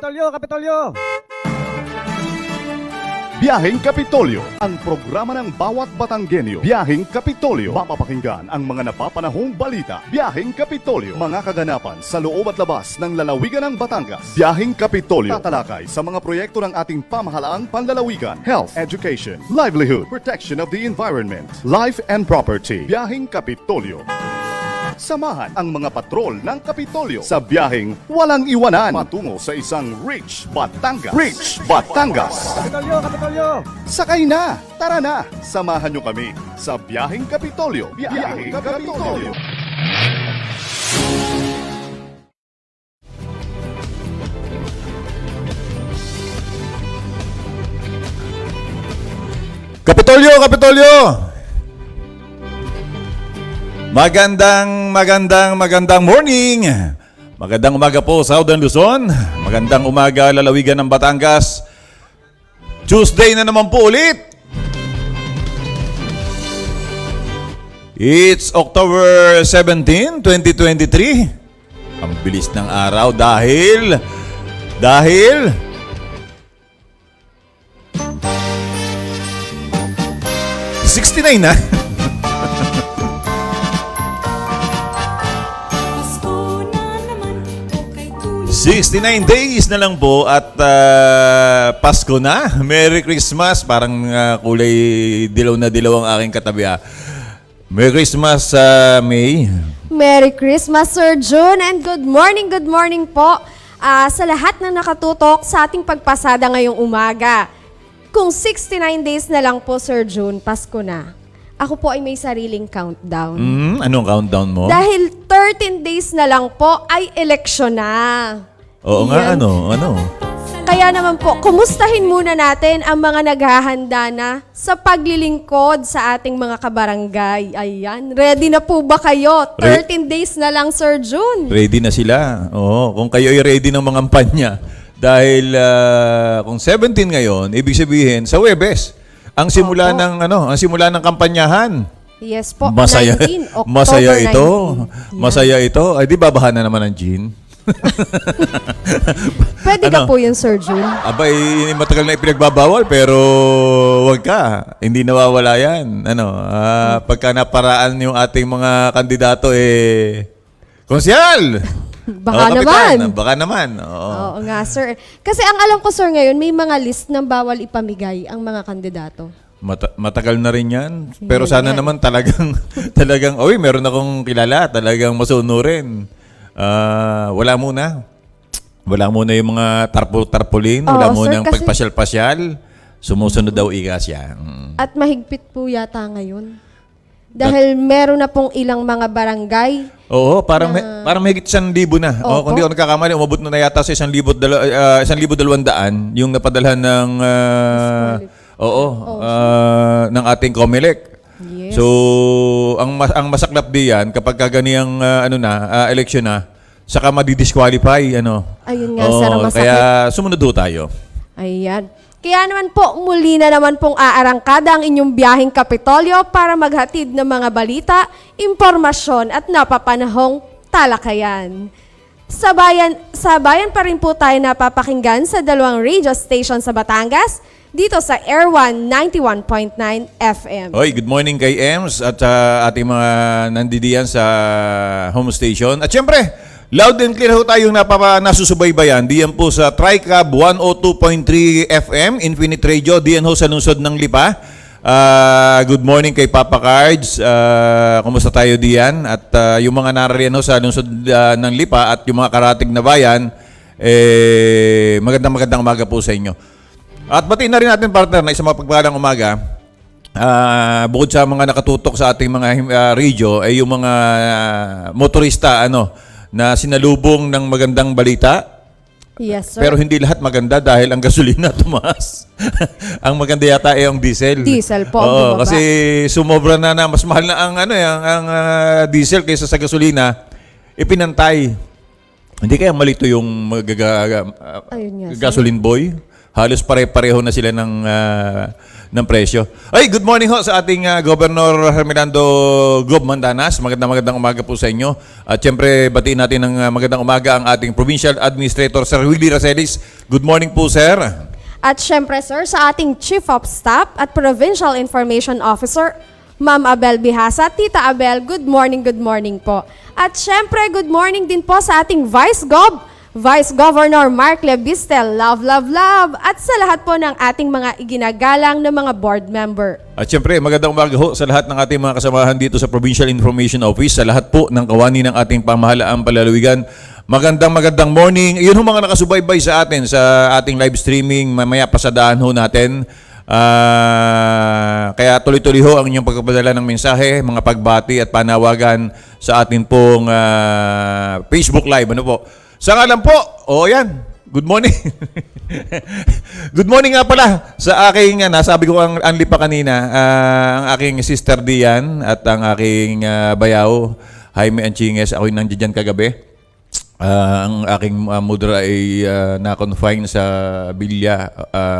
Kapitolyo, Kapitolyo! Biyaheng Kapitolyo, ang programa ng bawat Batanggenyo. Biyaheng Kapitolyo, mapapakinggan ang mga napapanahong balita. Biyaheng Kapitolyo, mga kaganapan sa loob at labas ng lalawigan ng Batangas. Biyaheng Kapitolyo, tatalakay sa mga proyekto ng ating pamahalaang panlalawigan, health, education, livelihood, protection of the environment, life and property. Biyaheng Kapitolyo. Samahan ang mga patrol ng Kapitolyo sa biyaheng walang iwanan patungo sa isang rich Batangas. Rich Batangas! Kapitolyo, Kapitolyo! Sakay na! Tara na! Samahan nyo kami sa Biyaheng Kapitolyo. Biyaheng Kapitolyo. Kapitolyo, Kapitolyo! Magandang morning! Magandang umaga po, Southern Luzon. Magandang umaga, lalawigan ng Batangas. Tuesday na naman po ulit. It's October 17, 2023. Ang bilis ng araw dahil 69 na. 69 days na lang po at Pasko na. Merry Christmas. Parang kulay dilaw na dilaw ang aking katabi. Merry Christmas, May. Merry Christmas, Sir June, and good morning po sa lahat na nakatutok sa ating pagpasada ngayong umaga. Kung 69 days na lang po, Sir June, Pasko na. Ako po ay may sariling countdown. Anong countdown mo? Dahil 13 days na lang po ay eleksyon na. Oo nga, Yan. ano? Kaya naman po, kumustahin muna natin ang mga naghahanda na sa paglilingkod sa ating mga kabarangay. Ayan, ready na po ba kayo? 13 days na lang, Sir June. Ready na sila. Oo, kung kayo ay ready ng mga kampanya. Dahil kung 17 ngayon, ibig sabihin sa Huwebes, ang simula ng kampanyahan. Yes po, Masaya, 19, October masaya ito. 19. Masaya ito. Ay, di babahan na naman ng gin? Pwede ka po yun, Sir June. Abay, matagal na ipinagbabawal pero wag ka. Hindi nawawala yan. Pagka naparaan yung ating mga kandidato konsyal! Baka Kapitan, naman. Baka naman. Oo. Oo nga, sir. Kasi ang alam ko, sir, ngayon, may mga list ng bawal ipamigay ang mga kandidato. Matagal na rin yan. Pero Yan sana yan. naman talagang, meron akong kilala. Talagang masunurin. Wala muna. Wala muna yung mga tarpulin. Wala Oo, muna sir, yung kasi- pagpasyal-pasyal. Sumusunod daw ikas yan. At mahigpit po yata ngayon. Dahil meron na pong ilang mga barangay. Oo, parang mahigit 1,000 na. O, Opo. kung di ako nagkakamali, umabot na yata sa 1,200 yung napadalhan ng ng ating COMELEC. Yes. So, ang masaklap diyan kapag ganiyang eleksyon na, saka madidisqualify Ayun nga, sir, ang masakit. Kaya sumunod do tayo. Ayan. Kaya naman po, muli na naman pong aarangkada ang inyong biyaheng Kapitolyo para maghatid ng mga balita, impormasyon at napapanahong talakayan. Sa bayan pa rin po tayo napapakinggan sa dalawang radio station sa Batangas, dito sa Air 1 91.9 FM. Hoy, good morning kay Ems at ating mga nandidiyan sa home station. At syempre, loud and clear ho tayong nasusubaybayan. Diyan po sa TriCab 102.3 FM, Infinite Radio. Diyan ho sa lungsod ng Lipa. Good morning kay Papa Cards. Kumusta tayo diyan? At yung mga narariyan ho sa lungsod ng Lipa at yung mga karatig na bayan, magandang umaga po sa inyo. At batiin na rin natin, partner, na isang mapagpalang umaga. Bukod sa mga nakatutok sa ating mga radio, ay yung mga motorista, na sinalubong ng magandang balita. Yes, sir. Pero hindi lahat maganda dahil ang gasolina tumaas. Ang maganda yata ay ang diesel. Diesel po ang Oo, bumaba. kasi sumobra na mas mahal na ang diesel kaysa sa gasolina. Ipinantay. Hindi kaya malito yung Ayun nga, sir. gasoline boy. Halos pare-pareho na sila ng presyo. Ay, good morning ho sa ating Governor Hermelando Gob Mandanas. Magandang umaga po sa inyo. At syempre, batiin natin ng magandang umaga ang ating Provincial Administrator, Sir Willie Racelis. Good morning po, sir. At syempre sir, sa ating Chief of Staff at Provincial Information Officer, Ma'am Abel Bihasa. Tita Abel, good morning po. At syempre, good morning din po sa ating Vice Governor Mark Lebistel. Love. At sa lahat po ng ating mga iginagalang na mga board member. At syempre, magandang umaga ho sa lahat ng ating mga kasamahan dito sa Provincial Information Office, sa lahat po ng kawani ng ating pamahalaang palalawigan. Magandang morning. Yun ho mga nakasubaybay sa atin sa ating live streaming. Mamaya pasadahan ho natin. Kaya tuloy-tuloy ho ang inyong pagpapadala ng mensahe, mga pagbati at panawagan sa atin pong Facebook Live. Ano po? Sa ngalan po, yan. Good morning. Good morning nga pala sa aking, nasabi ko ang anli pa kanina, ang aking sister Dian at ang aking bayaw, Jaime Anchinges. Ako'y nandiyan kagabi. Ang aking mudra ay na-confine sa Bilya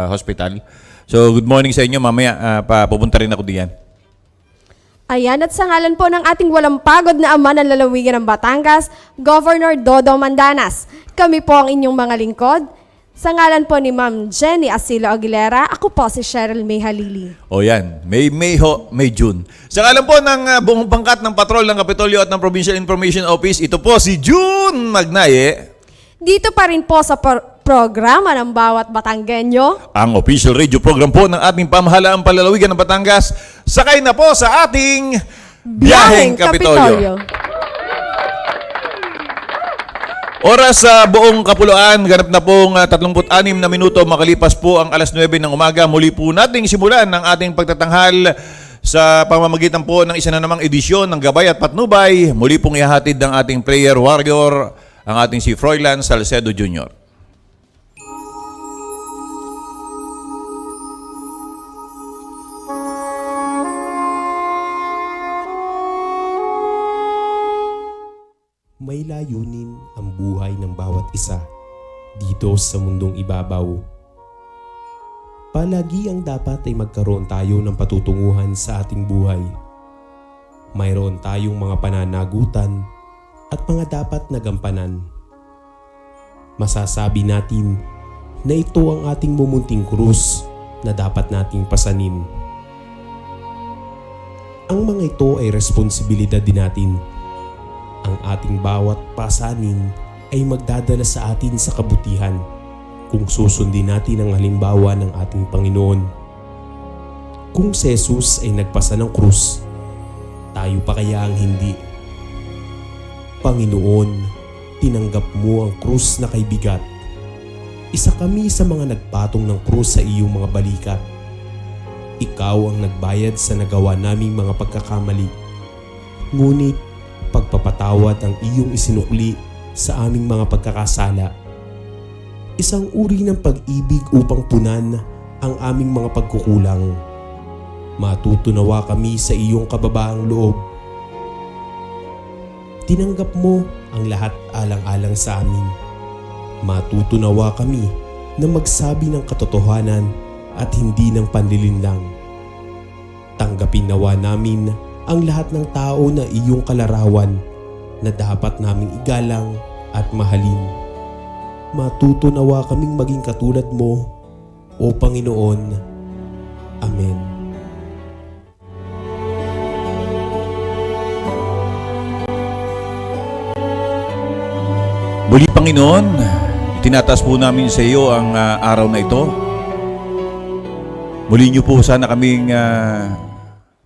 Hospital. So, good morning sa inyo. Mamaya, pupunta rin ako diyan. Ayan, at sa ngalan po ng ating walang pagod na ama ng lalawigan ng Batangas, Governor Dodo Mandanas. Kami po ang inyong mga lingkod. Sa ngalan po ni Ma'am Jenny Asilo Aguilera, ako po si Cheryl May Halili. Yan. May June. Sa ngalan po ng buong pangkat ng patrol ng Kapitolyo at ng Provincial Information Office, ito po si June Magnaye. Dito pa rin po sa programa ng bawat Batanggenyo, Ang official radio program po ng ating pamahalaang palalawigan ng Batangas. Sakay na po sa ating Biyaheng Kapitolyo. Oras sa buong Kapuluan, ganap na pong 36 na minuto makalipas po ang alas 9 ng umaga. Muli po nating simulan ang ating pagtatanghal sa pamamagitan po ng isa na namang edisyon ng Gabay at Patnubay. Muli pong ihahatid ng ating prayer warrior, ang ating si Froilan Salcedo Jr. May layunin ang buhay ng bawat isa dito sa mundong ibabaw. Palagi ang dapat ay magkaroon tayo ng patutunguhan sa ating buhay. Mayroon tayong mga pananagutan at mga dapat na gampanan. Masasabi natin na ito ang ating mumunting krus na dapat nating pasanin. Ang mga ito ay responsibilidad din natin. Ang ating bawat pasanin ay magdadala sa atin sa kabutihan kung susundin natin ang halimbawa ng ating Panginoon. Kung si Jesus ay nagpasa ng krus, tayo pa kaya ang hindi? Panginoon, tinanggap mo ang krus na kay bigat. Isa kami sa mga nagpatong ng krus sa iyong mga balikat. Ikaw ang nagbayad sa nagawa naming mga pagkakamali. Ngunit pagpapatawad ang iyong isinukli sa aming mga pagkakasala. Isang uri ng pag-ibig upang punan ang aming mga pagkukulang. Matutunawa kami sa iyong kababaang loob. Tinanggap mo ang lahat alang-alang sa amin. Matutunawa kami na magsabi ng katotohanan at hindi ng panlilinlang. Tanggapin nawa namin ang lahat ng tao na iyong kalarawan na dapat naming igalang at mahalin. Matutunawa kaming maging katulad mo, O Panginoon. Amen. Muli Panginoon, tinataas po namin sa iyo ang araw na ito. Muli niyo po sana kaming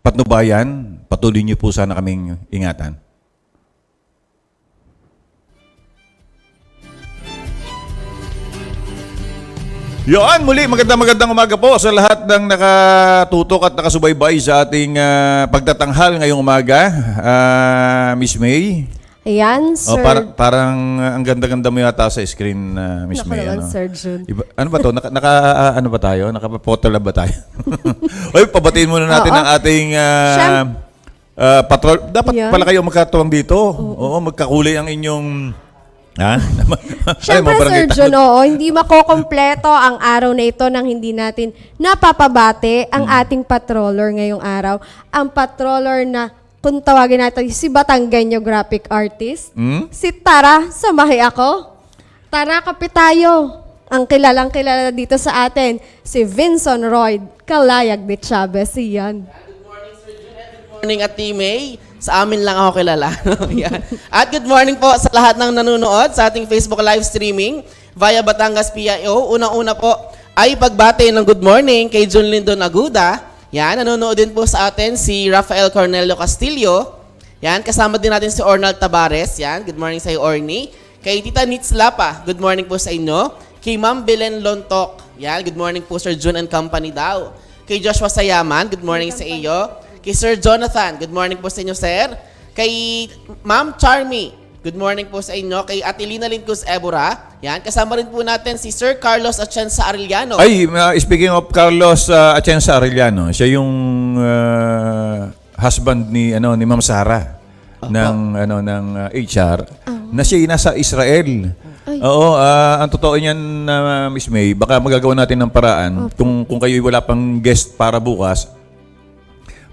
patnubayan. Patuloy niyo po sana kaming ingatan. Yan, muli magandang umaga po sa lahat ng nakatutok at nakasubaybay sa ating pagtatanghal ngayong umaga. Miss May. Ayan, sir. Parang ang ganda-ganda mo yata sa screen, Miss May. Naman, Sir June. Ano ba to? Ano ba tayo? Naka-photolab ba tayo? Oy, pabatiin muna natin ang ating patrol. Dapat pala kayo magkatuwang dito. Oo, magkakulay ang inyong Ha? Siyempre, Ay, mga Sir barangay John, oo, hindi makokompleto ang araw na ito nang hindi natin napapabate ang ating patroller ngayong araw. Ang patroller na, kung tawagin natin, si Batanggenyo graphic artist, si Tara, samahi ako. Tara, kapit tayo. Ang kilalang kilala dito sa atin, si Vincent Roy Calayag de Chavez. Yan. Morning at May. Sa amin lang ako kilala. Yan. At good morning po sa lahat ng nanonood sa ating Facebook live streaming via Batangas PIO. Unang-una po ay pagbati ng good morning kay John Lindon Aguda. Yan, nanonood din po sa atin si Rafael Cornelio Castillo. Yan, kasama din natin si Ornald Tabares. Yan, good morning sa iyo, Orny. Kay Tita Nitz Lapa, good morning po sa inyo. Kay Ma'am Belen Lontok. Yan, good morning po Sir Jun and Company daw. Kay Joshua Sayaman, good morning sa iyo. Kay Sir Jonathan, good morning po sa inyo, sir. Kay Ma'am Charmy, good morning po sa inyo. Kay Atilina Lincus Ebora, yan. Kasama rin po natin si Sir Carlos Atienza Arellano. Ay, speaking of Carlos Atienza Arellano, siya yung husband ni Ma'am Sara ng HR na siya ay nasa Israel. Oo, ang totoo niyan Miss May, baka magagawa natin ng paraan kung kayo wala pang guest para bukas.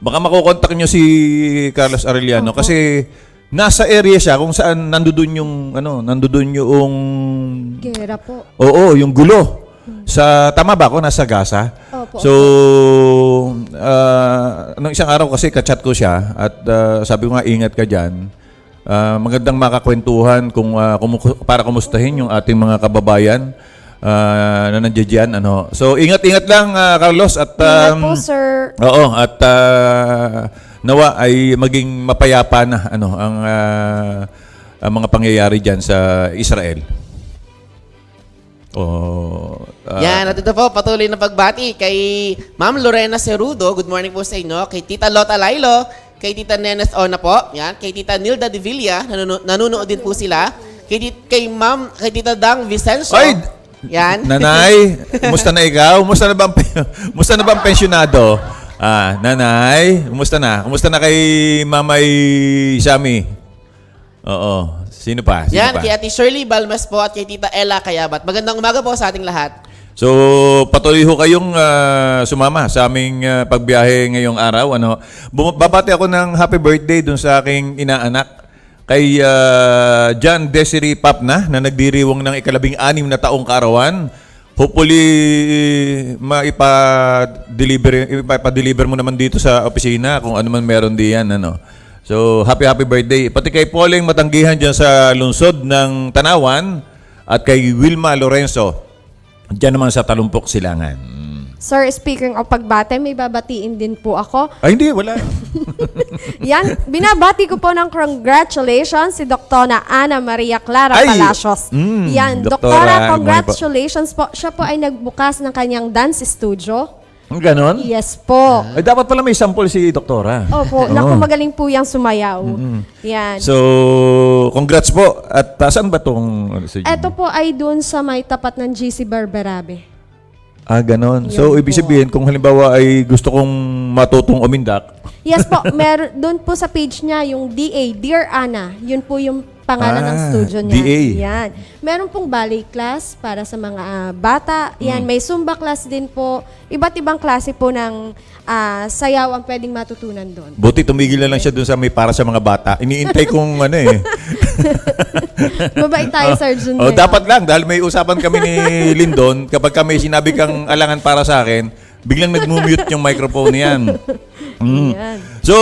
Baka makokontak nyo si Carlos Arellano kasi nasa area siya kung saan nandoon yung Gera po. Oo, yung gulo. Tama ba ako? Nasa Gaza? Opo. So, nung isang araw kasi kachat ko siya at sabi ko nga, ingat ka dyan. Magandang makakwentuhan para kumustahin yung ating mga kababayan na nandiyan dyan. So, ingat-ingat lang, Carlos. At, Ingat po, sir. Oo, at nawa ay maging mapayapa na ang mga pangyayari dyan sa Israel. Yan, at ito po, patuloy na pagbati kay Ma'am Lorena Cerudo. Good morning po sa inyo. Kay Tita Lota Lailo. Kay Tita Neneth Ona po. Yan. Kay Tita Nilda de Villa. Nanunood din po sila. Kay Tita Dang Vicencio. Ay! Yan. Nanay, kumusta na ikaw? Kumusta na ba ang pensyonado? Nanay, kumusta na? Kumusta na kay Mamay Sami? Oo. Sino pa? Yan, kay Ate Shirley Balmes po at kay Tita Ella Kayabat. Magandang umaga po sa ating lahat. So, patuloy ho kayong sumama sa aming pagbiyahe ngayong araw. Babati ako ng happy birthday dun sa aking inaanak kay John Desiree Papna na nagdiriwang ng ika-16 na taong kaarawan. Hopefully, ipa-deliver mo naman dito sa opisina kung ano man meron diyan. So, happy birthday. Pati kay Pauling Matanggihan dyan sa lungsod ng Tanawan at kay Wilma Lorenzo dyan naman sa Talumpok, Silangan. Sir, speaking of pagbate, may babatiin din po ako. Ay, hindi. Wala. Yan, binabati ko po ng congratulations si Dr. Ana Maria Clara Ay! Palacios. Yan, Doktora, Doktora, congratulations po. Siya po ay nagbukas ng kanyang dance studio. Ganon? Yes po. Ay, dapat pala may sample si Doktora. Opo, naku, magaling po yung sumayaw. Yan. So, congrats po. At saan ba itong... Ito po ay dun sa may tapat ng GC Barberabe. Ganon. Yan So, ibig po. sabihin, kung halimbawa ay gusto kong matutong umindak, Yes po, doon po sa page niya yung DA, Dear Ana. Yun po yung pangalan ng studio niya. DA. Yan. Meron pong ballet class para sa mga bata. Yan, may Zumba class din po. Iba't ibang klase po ng sayaw ang pwedeng matutunan doon. buti tumigil na lang siya dun sa may para sa mga bata. Iniintay kong Mabait tayo, Sergeant. Oh, dapat lang dahil may usapan kami ni Lindon kapag kami sinabi kang alangan para sa akin, biglang nag-mute yung microphone niyan. Yan. So,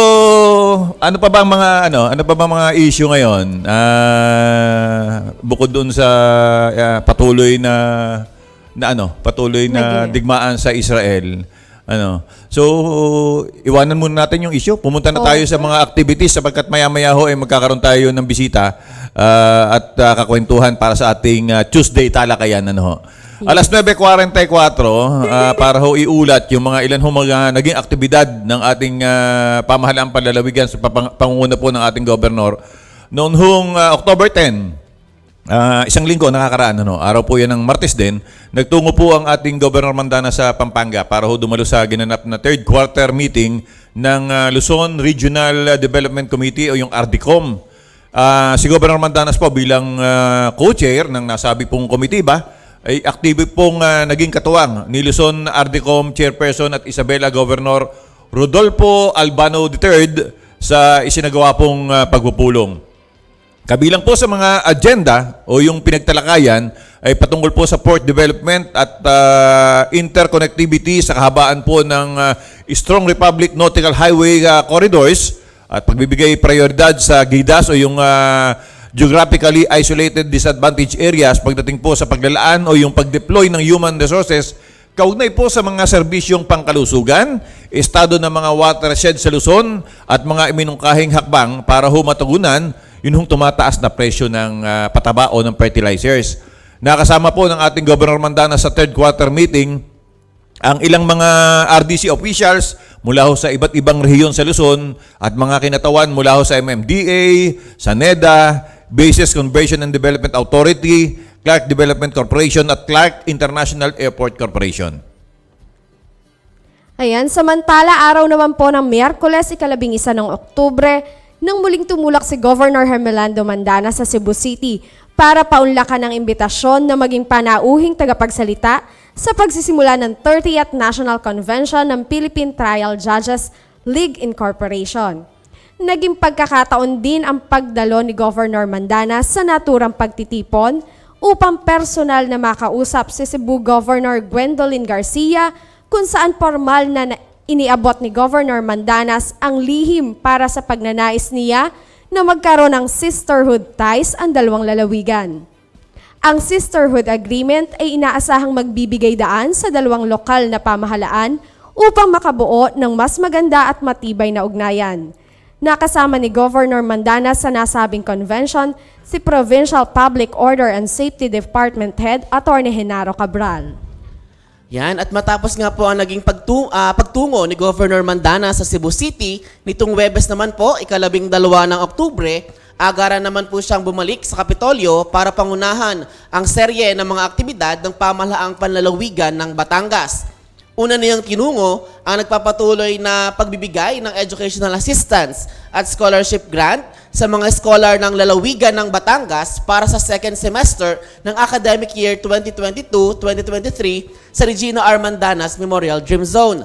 ano pa bang mga issue ngayon? Bukod doon sa patuloy na digmaan sa Israel. So, iwanan muna natin yung issue. Pumunta na tayo sa mga activities sapagkat maya-maya ho ay magkakaroon tayo ng bisita at kakwentuhan para sa ating Tuesday talakayan. Alas 9:44 para ho iulat yung mga ilan mga naging aktibidad ng ating pamahalaang panlalawigan sa pangunguna po ng ating gobernador noon hong October 10. Isang linggo nakakaraan, araw po yan ng Martes din, nagtungo po ang ating Governor Mandana sa Pampanga para ho dumalo sa ginanap na third quarter meeting ng Luzon Regional Development Committee o yung RDCOM. Si Governor Mandanas po bilang co-chair ng nasabi pong komitiba ay aktibo pong naging katuwang ni Luzon RDCOM Chairperson at Isabela Governor Rodolfo Albano III sa isinagawa pong pagpupulong. Kabilang po sa mga agenda o yung pinagtalakayan ay patungkol po sa port development at interconnectivity sa kahabaan po ng Strong Republic Nautical Highway corridors at pagbibigay prioridad sa GIDAS o yung geographically isolated disadvantaged areas pagdating po sa paglalaan o yung pag-deploy ng human resources kaugnay po sa mga serbisyong pangkalusugan, estado ng mga watershed sa Luzon at mga iminungkahing hakbang para humatugunan yun hong tumataas na presyo ng pataba o ng fertilizers. Nakasama po ng ating Governor Mandanas sa third quarter meeting ang ilang mga RDC officials mula ho sa iba't ibang rehiyon sa Luzon at mga kinatawan mula ho sa MMDA, sa NEDA, Bases Conversion and Development Authority, Clark Development Corporation at Clark International Airport Corporation. Ayan, samantala araw naman po ng Miyerkules, 11 ng Oktubre, nang muling tumulak si Governor Hermelando Mandanas sa Cebu City para paunlakan ang imbitasyon na maging panauhing tagapagsalita sa pagsisimula ng 30th National Convention ng Philippine Trial Judges League Incorporation. Naging pagkakataon din ang pagdalo ni Governor Mandanas sa naturang pagtitipon upang personal na makausap si Cebu Governor Gwendolyn Garcia kung saan formal na iniabot ni Governor Mandanas ang lihim para sa pagnanais niya na magkaroon ng sisterhood ties ang dalawang lalawigan. Ang sisterhood agreement ay inaasahang magbibigay daan sa dalawang lokal na pamahalaan upang makabuo ng mas maganda at matibay na ugnayan. Nakasama ni Governor Mandanas sa nasabing convention si Provincial Public Order and Safety Department Head Atty. Genaro Cabral. Yan, at matapos nga po ang naging pagtungo ni Governor Mandanas sa Cebu City, nitong Webes naman po, 12 ng Oktubre, agara naman po siyang bumalik sa Kapitolyo para pangunahan ang serye ng mga aktibidad ng pamahalaang panlalawigan ng Batangas. Una niyang tinungo ang nagpapatuloy na pagbibigay ng educational assistance at scholarship grant sa mga scholar ng lalawigan ng Batangas para sa second semester ng academic year 2022-2023 sa Regina R. Mandanas Memorial Dream Zone.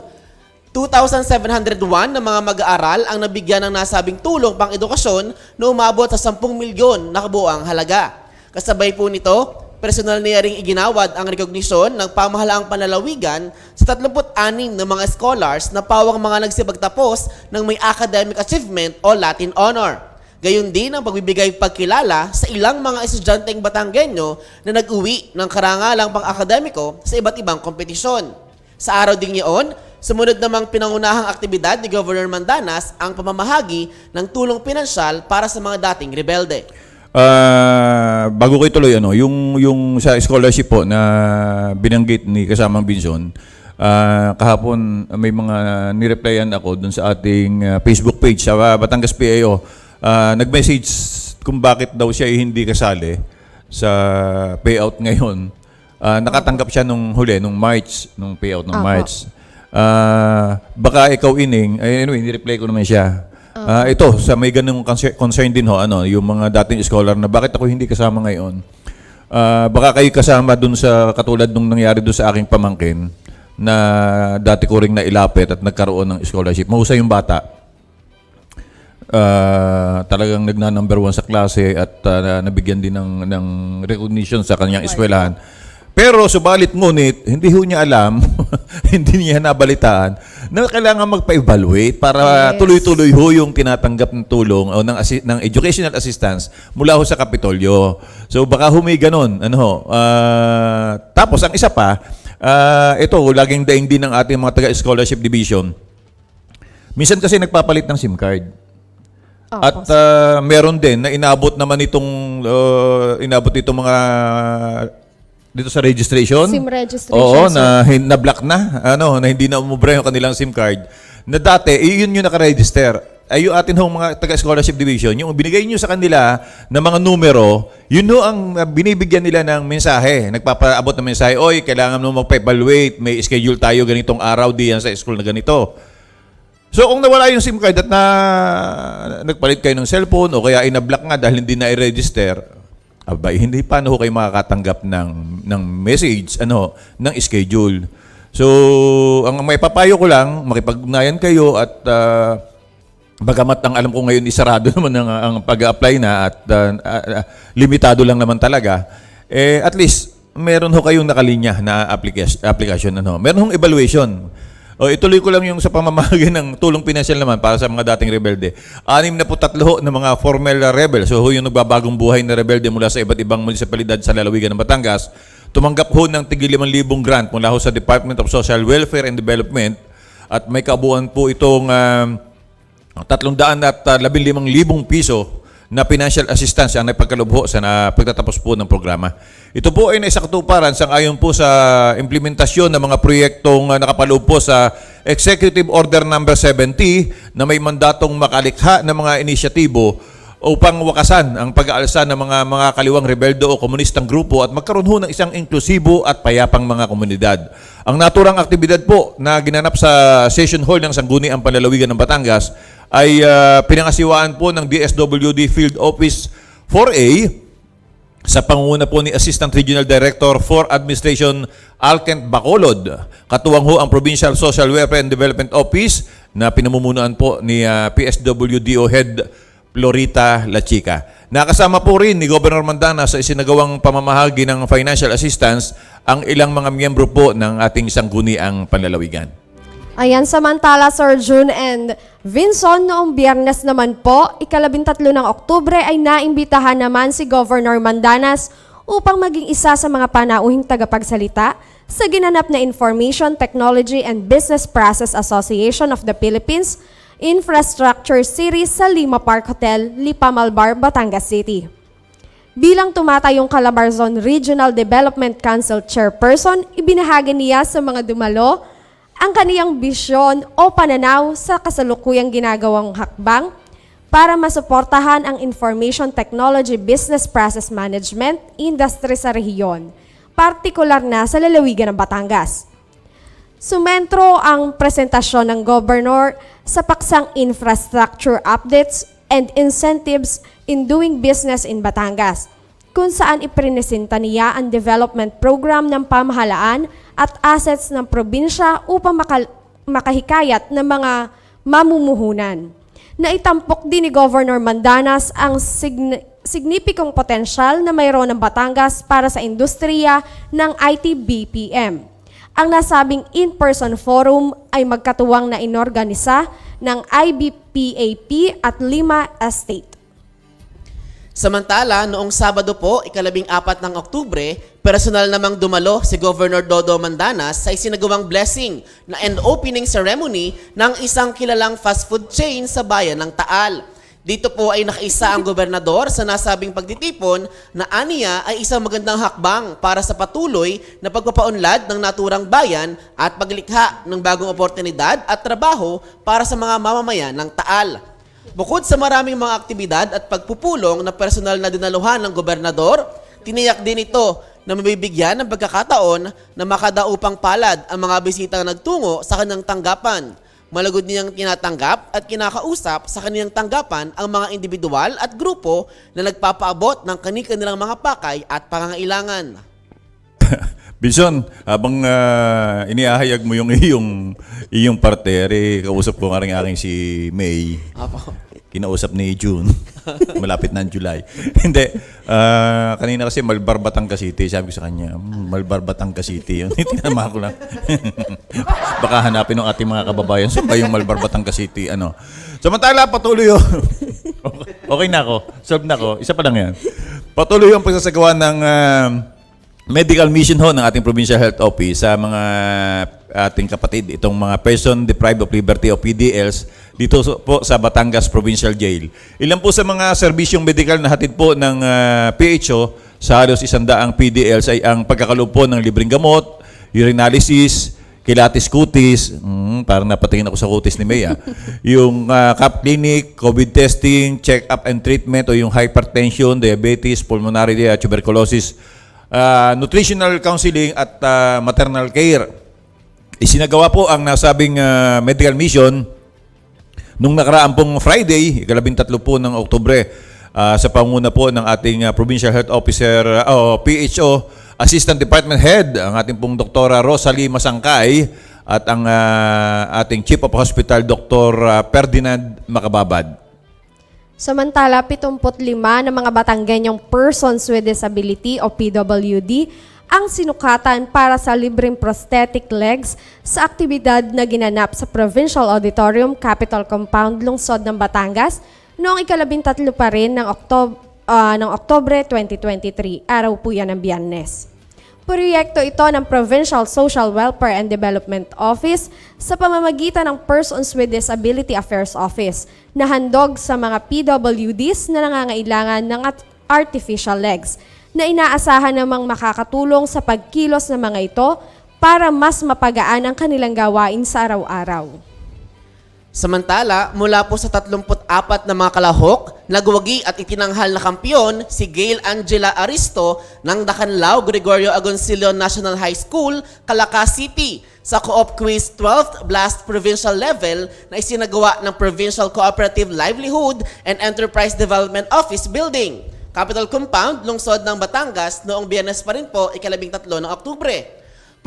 2,701 na mga mag-aaral ang nabigyan ng nasabing tulong pang edukasyon na umabot sa 10 milyon na kabuuang halaga. Kasabay po nito, personal niya ring iginawad ang rekognisyon ng pamahalaang panlalawigan sa 36 na mga scholars na pawang mga nagsibagtapos ng may academic achievement o Latin honor. Gayon din ang pagbibigay pagkilala sa ilang mga estudyanteng Batanggenyo na nag-uwi ng karangalang pang-akademiko sa iba't ibang kompetisyon. Sa araw ding iyon, sumunod namang pinangunahang aktibidad ni Governor Mandanas ang pamamahagi ng tulong pinansyal para sa mga dating rebelde. Bago ko ituloy, yung sa scholarship po na binanggit ni kasamang Binson, kahapon may mga nireplyan ako dun sa ating Facebook page sa Batangas PAO. Nag-message kung bakit daw siya hindi kasali sa payout ngayon. Nakatanggap siya nung huli, nung March, nung payout nung March. Baka ikaw ining, anyway, nireply ko naman siya. Ito, sa may ganung concern din ho, yung mga dating scholar na bakit ako hindi kasama ngayon. Baka kayo kasama dun sa katulad nung nangyari dun sa aking pamangkin na dati ko ring nailapit at nagkaroon ng scholarship. Mahusay yung bata. Talagang nagna-number 1 sa klase at nabigyan din ng recognition sa kanyang eskwelahan. Pero subalit ngunit, hindi ho niya alam, hindi niya nabalitaan na kailangan magpa-evaluate para tuloy-tuloy ho yung tinatanggap ng tulong o ng educational assistance mula ho sa Kapitolyo. So baka ho may ganun. Tapos ang isa pa, ito, laging daing din ng ating mga taga-scholarship division. Minsan kasi nagpapalit ng SIM card. At meron din na inabot naman itong mga dito sa registration. SIM registration. Oo, na-block na, na hindi na umubra yung kanilang SIM card. Na dati, yun yung naka-register. Ay yung atin hong mga taga-scholarship division, yung binigay nyo sa kanila na mga numero, yun no ang binibigyan nila ng mensahe. Nagpapaabot ng mensahe, oy, kailangan mo magpa-evaluate, may schedule tayo ganitong araw diyan sa school na ganito. So kung nawala yung SIM card at nagpalit kayo ng cellphone o kaya inablock nga dahil hindi na i-register, abay, hindi paano kayo makakatanggap ng message, ng schedule. So, ang may papayo ko lang, makipag-ugnayan kayo at bagamat ang alam ko ngayon isarado naman ang pag-apply na at limitado lang naman talaga, at least meron ho kayong nakalinya na application. Meron hong evaluation. Ituloy ko lang yung sa pamamahagi ng tulong pinansyal naman para sa mga dating rebelde. 63 na mga formal rebel. So yung nagbabagong buhay na rebelde mula sa iba't ibang munisipalidad sa lalawigan ng Batangas, tumanggap ho ng tig 5,000 grant mula ho sa Department of Social Welfare and Development at may kabuuan po itong 315,000 piso na financial assistance ang napagkalubho sa pagtatapos po ng programa. Ito po ay naisakatuparan sang-ayon po sa implementasyon ng mga proyektong nakapaloob po sa Executive Order Number 70 na may mandatong makalikha ng mga inisyatibo upang wakasan ang pag-aalsa ng mga kaliwang rebeldo o komunistang grupo at magkaroon ho ng isang inklusibo at payapang mga komunidad. Ang naturang aktibidad po na ginanap sa Session Hall ng Sangguniang Panlalawigan ng Batangas ay pinangasiwaan po ng DSWD Field Office 4A sa pangunguna po ni Assistant Regional Director for Administration Alkent Bacolod. Katuwang ho ang Provincial Social Welfare and Development Office na pinamumunuan po ni PSWDO Head Florita La Chica. Nakasama po rin ni Governor Mandana sa isinagawang pamamahagi ng financial assistance ang ilang mga miyembro po ng ating sangguniang panlalawigan. Ayan, samantala Sir June and Vinson, noong Biyernes naman po, 13 ng Oktubre ay naimbitahan naman si Governor Mandanas upang maging isa sa mga panauhing tagapagsalita sa ginanap na Information Technology and Business Process Association of the Philippines Infrastructure Series sa Lima Park Hotel, Lipa Malbar, Batangas City. Bilang tumatayong Calabarzon Regional Development Council Chairperson, ibinahagi niya sa mga dumalo ang kaniyang bisyon o pananaw sa kasalukuyang ginagawang hakbang para masuportahan ang Information Technology Business Process Management industry sa rehiyon, partikular na sa lalawigan ng Batangas. Sumentro ang presentasyon ng Governor sa paksang infrastructure updates and incentives in doing business in Batangas, kung saan iprinesenta niya ang development program ng pamahalaan at assets ng probinsya upang makahikayat ng mga mamumuhunan. Naitampok din ni Governor Mandanas ang significant potensyal na mayroon ng Batangas para sa industriya ng IT-BPM. Ang nasabing in-person forum ay magkatuwang na inorganisa ng IBPAP at Lima Estate. Samantala, noong Sabado po, 14 ng Oktubre, personal namang dumalo si Governor Dodo Mandanas sa isinagawang blessing na and opening ceremony ng isang kilalang fast food chain sa bayan ng Taal. Dito po ay nakaisa ang gobernador sa nasabing pagtitipon na aniya ay isang magandang hakbang para sa patuloy na pagpapaunlad ng naturang bayan at paglikha ng bagong oportunidad at trabaho para sa mga mamamayan ng Taal. Bukod sa maraming mga aktibidad at pagpupulong na personal na dinaluhan ng gobernador, tiniyak din ito na mabibigyan ng pagkakataon na makadaupang palad ang mga bisitang nagtungo sa kanyang tanggapan. Malagod niyang tinatanggap at kinakausap sa kaniyang tanggapan ang mga individual at grupo na nagpapaabot ng kani-kanilang mga pakay at pangangailangan. Bison, habang iniahayag mo yung iyong partner, kausap ko nga rin aking si May. Apo. Kinausap ni June. Malapit na ang July. Hindi. Kanina kasi Malbar, Batangas City. Sabi ko sa kanya, Malbar, Batangas City. Tinama ko lang. Baka hanapin ng ating mga kababayan. So, yung Malbar, Batangas City. Samantala, patuloy yun. Okay na ako. Solve na ako. Isa pa lang yan. Patuloy yung pagsasagawa ng medical mission ho ng ating Provincial Health Office sa mga ating kapatid, itong mga person deprived of liberty o PDLs dito po sa Batangas Provincial Jail. Ilan po sa mga serbisyong medical na hatid po ng PHO sa halos 100 PDLs ay ang pagkakaloob po ng libreng gamot, urinalysis, kilatis kutis, parang napatingin ako sa kutis ni Maya, yung CAP clinic, COVID testing, check-up and treatment o yung hypertension, diabetes, pulmonary tuberculosis, nutritional counseling at maternal care. Isinagawa po ang nasabing medical mission nung nakaraang pong Friday, 13 po ng Oktubre, sa panguna po ng ating Provincial Health Officer, PHO, Assistant Department Head, ang ating pong Doktora Rosalie Masangkay, at ang ating Chief of Hospital, Dr. Ferdinand Macababad. Samantala, 75 ng mga Batanggenyong persons with disability o PWD ang sinukatan para sa libreng prosthetic legs sa aktibidad na ginanap sa Provincial Auditorium, Capitol Compound, Lungsod ng Batangas noong 13 pa rin ng Oktubre 2023. Araw po yan ng Biyernes. Proyekto ito ng Provincial Social Welfare and Development Office sa pamamagitan ng Persons with Disability Affairs Office na handog sa mga PWDs na nangangailangan ng artificial legs na inaasahan namang makakatulong sa pagkilos ng mga ito para mas mapagaan ang kanilang gawain sa araw-araw. Samantala, mula po sa 34 na mga kalahok, nagwagi at itinanghal na kampiyon si Gail Angela Aristo ng Dacanlao Gregorio Agoncillo National High School, Calaca City sa Co-op Quiz 12th Blast Provincial Level na isinagawa ng Provincial Cooperative Livelihood and Enterprise Development Office Building, Capitol Compound, Lungsod ng Batangas noong Biyernes pa rin po, 13 ng Oktubre.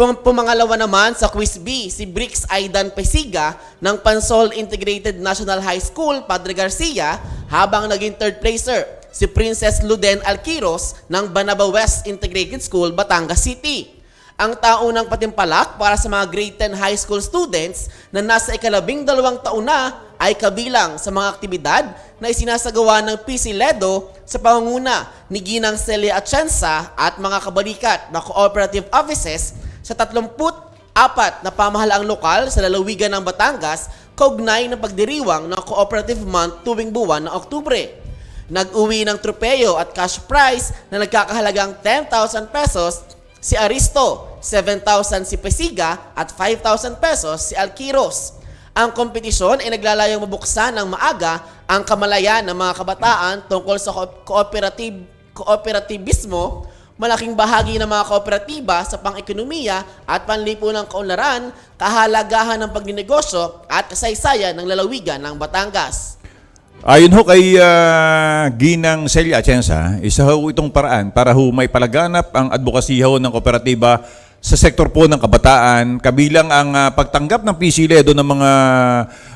Pumangalawa naman sa Quiz B, si Brix Aidan Pesiga ng Pansol Integrated National High School, Padre Garcia, habang naging third placer si Princess Luden Alquiros ng Banaba West Integrated School, Batangas City. Ang taunang patimpalak para sa mga grade 10 high school students na nasa 12 taon na ay kabilang sa mga aktibidad na isinasagawa ng PC Ledo sa pangunguna ni Ginang Celia Atienza at mga kabalikat na cooperative offices sa 34 na pamahalaang lokal sa lalawigan ng Batangas kaugnay ng pagdiriwang ng Cooperative Month tuwing buwan ng Oktubre. Nag-uwi ng tropeyo at cash prize na nagkakahalagang 10,000 pesos si Aristo, 7,000 si Pesiga at 5,000 pesos si Alquiros. Ang kompetisyon ay naglalayong mabuksan ng maaga ang kamalayan ng mga kabataan tungkol sa kooperativismo, malaking bahagi ng mga kooperatiba sa pang-ekonomiya at panlipunang kaunlaran, kahalagahan ng pagninegosyo at kasaysayan ng lalawigan ng Batangas. Ayon ho kay Ginang Celia Atienza, isa ho itong paraan para ho may palaganap ang advokasya ho ng kooperatiba sa sektor po ng kabataan, kabilang ang pagtanggap ng PC Ledo ng mga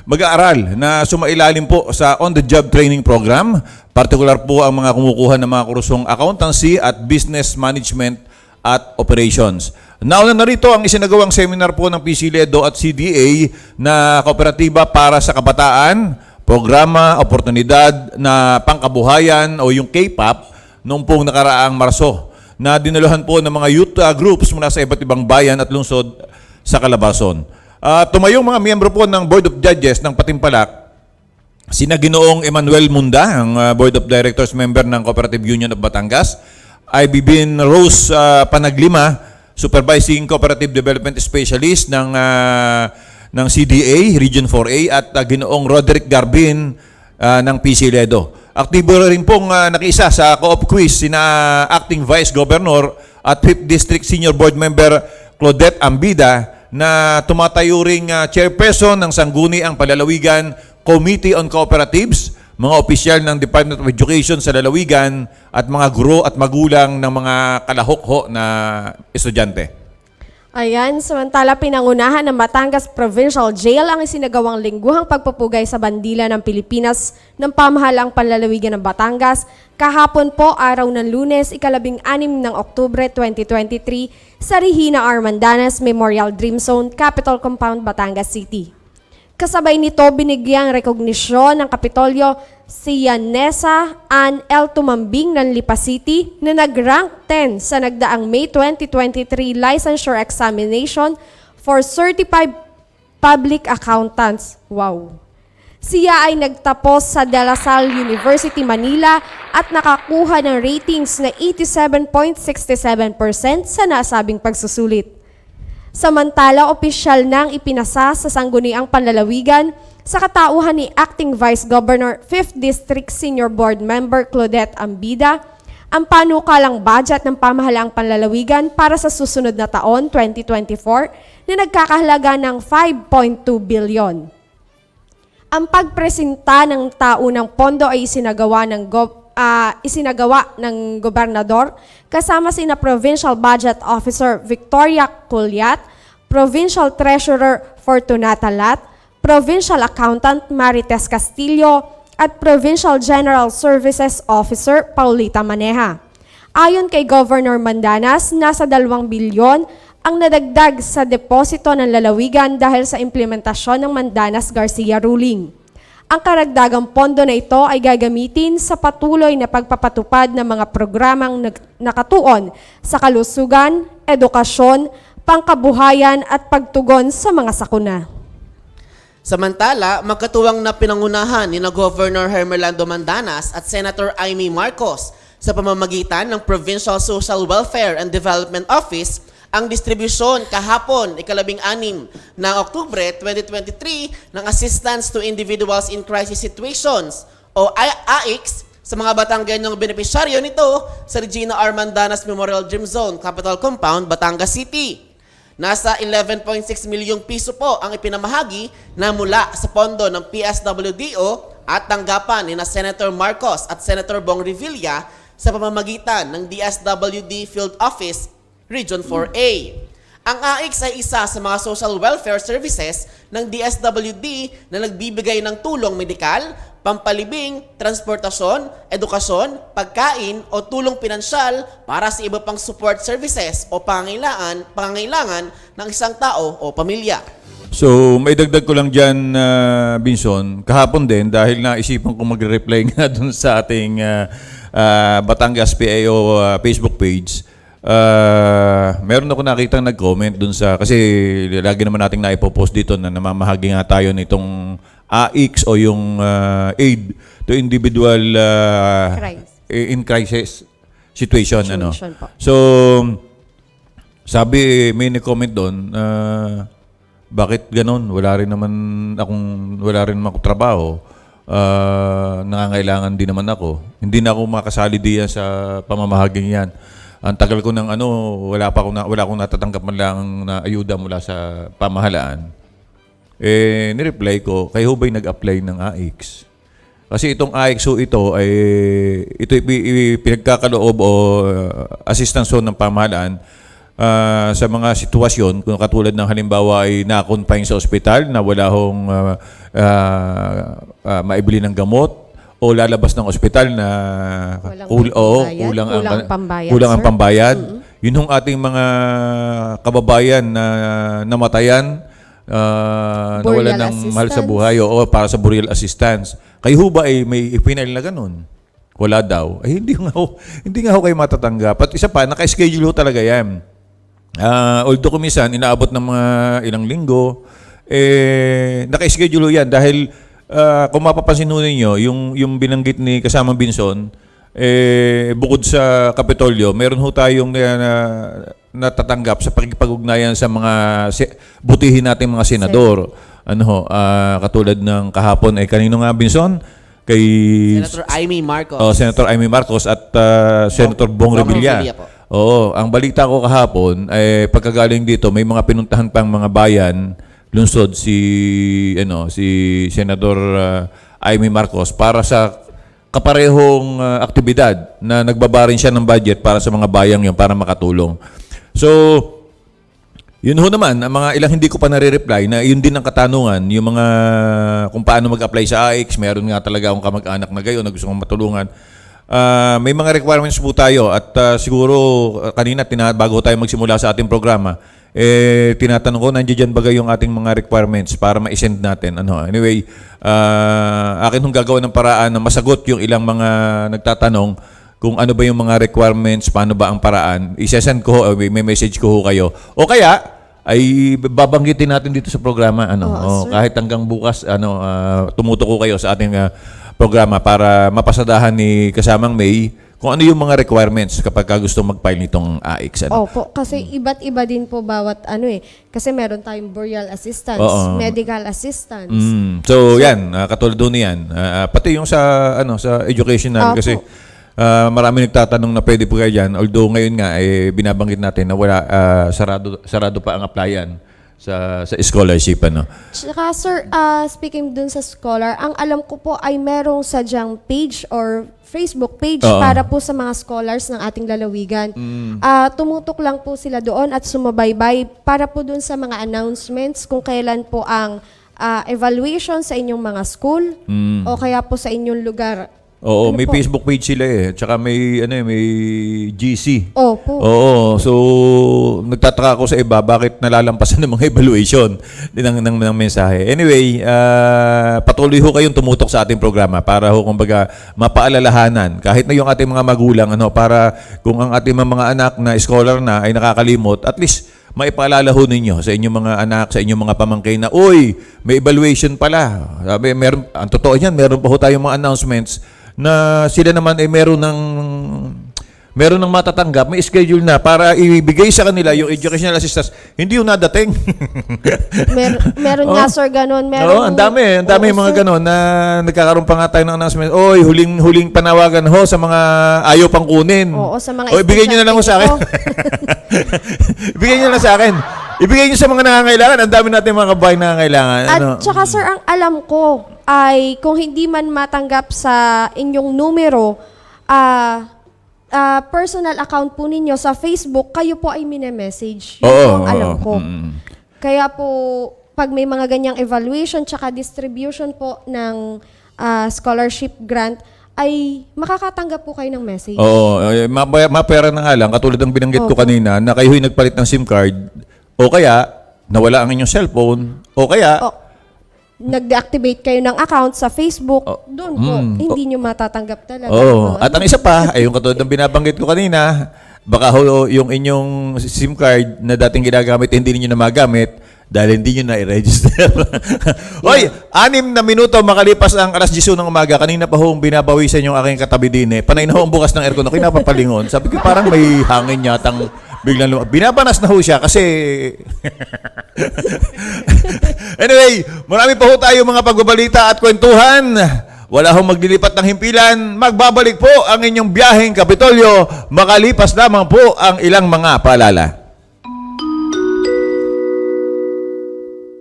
mag-aaral na sumailalim po sa on-the-job training program, partikular po ang mga kumukuha ng mga kursong accountancy at business management at operations. Nauna na rito ang isinagawang seminar po ng PC Ledo at CDA na kooperatiba para sa kabataan, programa, oportunidad na pangkabuhayan o yung K-POP noong pong nakaraang Marso, na dinaluhan po ng mga youth groups mula sa iba't ibang bayan at lungsod sa Calabarzon. Tumayong mga miyembro po ng Board of Judges ng Patimpalak, sina Ginoong Emmanuel Munda, ang Board of Directors member ng Cooperative Union of Batangas, Ibibin Rose Panaglima, Supervising Cooperative Development Specialist ng CDA, Region 4A, at Ginoong Roderick Garbin ng PC Ledo. Aktibo rin pong nakiisa sa Co-op Quiz sina Acting Vice Governor at 5th District Senior Board Member Claudette Ambida na tumatayo ring chairperson ng Sangguniang Palalawigan Committee on Cooperatives, mga opisyal ng Department of Education sa lalawigan at mga guro at magulang ng mga kalahok na estudyante. Ayan, samantala pinangunahan ng Batangas Provincial Jail ang isinagawang lingguhang pagpupugay sa bandila ng Pilipinas ng pamahalaang panlalawigan ng Batangas kahapon po araw ng Lunes, 16 ng Oktubre 2023 sa Regina Armandanas Memorial Dream Zone, Capitol Compound, Batangas City. Kasabay nito, binigyang rekognisyon ng Kapitolyo si Yanesa Ann L. Tumambing ng Lipa City na nag-rank 10 sa nagdaang May 2023 Licensure Examination for Certified Public Accountants. Wow! Siya ay nagtapos sa De La Salle University, Manila at nakakuha ng ratings na 87.67% sa nasabing pagsusulit. Samantala, opisyal nang ipinasa sa Sangguniang Panlalawigan sa katauhan ni Acting Vice Governor 5th District Senior Board Member Claudette Ambida ang panukalang budget ng pamahalaang panlalawigan para sa susunod na taon, 2024, na nagkakahalaga ng 5.2 bilyon. Ang pagpresenta ng taunang pondo ay isinagawa ng gobernador kasama sina Provincial Budget Officer Victoria Culyat, Provincial Treasurer Fortunata Lat, Provincial Accountant Marites Castillo, at Provincial General Services Officer Paulita Maneja. Ayon kay Governor Mandanas, nasa 2 bilyon ang nadagdag sa deposito ng lalawigan dahil sa implementasyon ng Mandanas-Garcia ruling. Ang karagdagang pondo na ito ay gagamitin sa patuloy na pagpapatupad ng mga programang nakatuon sa kalusugan, edukasyon, pangkabuhayan at pagtugon sa mga sakuna. Samantala, magkatuwang na pinangunahan ni na Governor Hermelando Mandanas at Senator Amy Marcos sa pamamagitan ng Provincial Social Welfare and Development Office ang distribusyon kahapon, 16 ng Oktubre 2023 ng Assistance to Individuals in Crisis Situations o AICS sa mga Batanggenyong benepisyaryo nito sa Regina R. Mandanas Memorial Gym Zone, Capital Compound, Batangas City. Nasa 11.6 milyong piso po ang ipinamahagi na mula sa pondo ng PSWDO at tanggapan ni na Senator Marcos at Senator Bong Revilla sa pamamagitan ng DSWD Field Office Region 4A. Ang AICS ay isa sa mga social welfare services ng DSWD na nagbibigay ng tulong medikal, pampalibing, transportasyon, edukasyon, pagkain o tulong pinansyal para sa iba pang support services o pangangailangan ng isang tao o pamilya. So, may dagdag ko lang dyan, Binson, kahapon din, dahil naisipan ko mag-reply nga dun sa ating Batangas PAO Facebook page, meron ako nakitang nag-comment dun sa, kasi lagi naman nating naipopost dito na namamahagi nga tayo nitong AICS o yung aid to individual in crisis situation. Po. So, sabi, may nag-comment doon, bakit ganon? Wala rin naman akong trabaho. Nangangailangan din naman ako. Hindi na ako makasali diyan sa pamamahaging yan. Ang tagal ko ng wala akong natatanggap man lang na ayuda mula sa pamahalaan. Nireply ko, kayo ba'y nag-apply ng AICS? Kasi itong AICS ito ay pinagkakaloob o assistance ng pamahalaan sa mga sitwasyon kung katulad ng halimbawa ay na-confine sa ospital na wala hong maibili ng gamot o lalabas ng ospital na kulang ang pambayad. Yun hong ating mga kababayan na namatayan, nawalan ng mahal sa buhay o para sa burial assistance. Kayo ho ba ay may ipinail na ganun? Wala daw. Ay hindi nga ho kayo matatanggap. At isa pa, naka-schedule ho talaga yan. Although kumisan, inaabot ng mga ilang linggo, naka-schedule ho yan dahil kung mapapansin ho ninyo, yung binanggit ni kasamang Binson, bukod sa Kapitolyo, meron ho tayong natatanggap sa pagkipag-ugnayan sa mga butihin nating mga senador. Katulad ng kahapon ay kanino nga, Binson? Kay Senator Amy Marcos. Senator Amy Marcos at Senator Bong Revilla. Oo, ang balita ko kahapon ay pagkagaling dito may mga pinuntahan pang mga bayan lungsod si Senator Amy Marcos para sa kaparehong aktibidad na nagbabarin siya ng budget para sa mga bayang yun para makatulong. So, yun ho naman, ang mga ilang hindi ko pa nare-reply na yun din ang katanungan, yung mga kung paano mag-apply sa AICS, meron nga talaga akong kamag-anak na gayon na gusto kong matulungan. May mga requirements po tayo at siguro kanina bago tayo magsimula sa ating programa, tinatanong ko, nandiyan ba yung ating mga requirements para ma-send natin? Anyway, akin hong gagawa ng paraan na masagot yung ilang mga nagtatanong kung ano ba yung mga requirements, paano ba ang paraan. I-send ko, may message ko kayo. O kaya, ay babanggitin natin dito sa programa. Kahit hanggang bukas, tumutuko kayo sa ating programa para mapasadahan ni kasamang May kung ano yung mga requirements kapag gusto mag-file nitong AICS. Opo, kasi iba't iba din po bawat kasi meron tayong burial assistance, medical assistance. So yan, katulad doon yan. Pati yung sa educational. Opo. Kasi marami nagtatanong na pwede po kayo dyan. Although ngayon nga, binabanggit natin na wala, sarado pa ang applyan sa scholarship, ano. Tsaka sir, speaking dun sa scholar, ang alam ko po ay merong sadyang page or Facebook page Oo. para po sa mga scholars ng ating lalawigan. Tumutok lang po sila doon at sumabaybay para po dun sa mga announcements kung kailan po ang evaluation sa inyong mga school o kaya po sa inyong lugar. Oo, Ano may po? Facebook page sila eh. Tsaka may may GC. Opo. Oo, so nagtataka ako sa iba bakit nalalampasan ng mga evaluation ng mensahe. Anyway, patuloy ho kayong tumutok sa ating programa para ho kumbaga mapaalalahanan kahit na yung ating mga magulang para kung ang ating mga anak na scholar na ay nakakalimot, at least maipaalala ho ninyo sa inyong mga anak, sa inyong mga pamangkin na, uy, may evaluation pala. Sabi, meron, ang totoo niyan, meron pa ho tayong mga announcements na sila naman ay meron ng matatanggap, may schedule na para ibigay sa kanila yung educational assistance. Hindi yung nadating. Meron nga sir ganun. Meron, Oo, ang dami Oo, mga sir. ganon na nagkakaroon pa nga tayo ng announcement. Oy, huling panawagan ho sa mga ayaw pang kunin. Oo, sa mga Oy, bigay niyo na lang ho sa akin. estudyante Ibigay niyo na sa akin. Ibigay niyo sa mga nangangailangan. Ang dami natin mga kabahay nangangailangan. At tsaka sir, ang alam ko ay kung hindi man matanggap sa inyong numero, personal account po ninyo sa Facebook, kayo po ay mine-message. Yun po ang alam ko. Kaya po, pag may mga ganyang evaluation tsaka distribution po ng scholarship grant, ay makakatanggap po kayo ng message. Oo, mapera na nga lang, katulad ng binanggit ko Opo. kanina, na kayo'y nagpalit ng SIM card, o kaya, nawala ang inyong cellphone, o kaya, Nag-deactivate kayo ng account sa Facebook, Oh. doon po, hindi nyo matatanggap talaga. oh, at ang isa pa, ay yung katulad ng binabanggit ko kanina, baka ho, yung inyong SIM card na dating ginagamit, hindi niyo na magamit, dahil hindi nyo na i-register. Hoy, 6 na minuto makalipas ang 10:00 ng umaga. Kanina pa ho binabawisan yung aking katabi din eh. Panay na ho ang bukas ng aircon. Ako napapalingon. Sabi ko parang may hangin yatang biglang binabanas na ho siya kasi... Anyway, marami pa ho tayo mga pagbabalita at kwentuhan. Wala hong maglilipat ng himpilan. Magbabalik po ang inyong biyaheng Kapitolyo. Makalipas lamang po ang ilang mga paalala.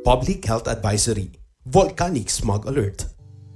Public Health Advisory, Volcanic Smog Alert.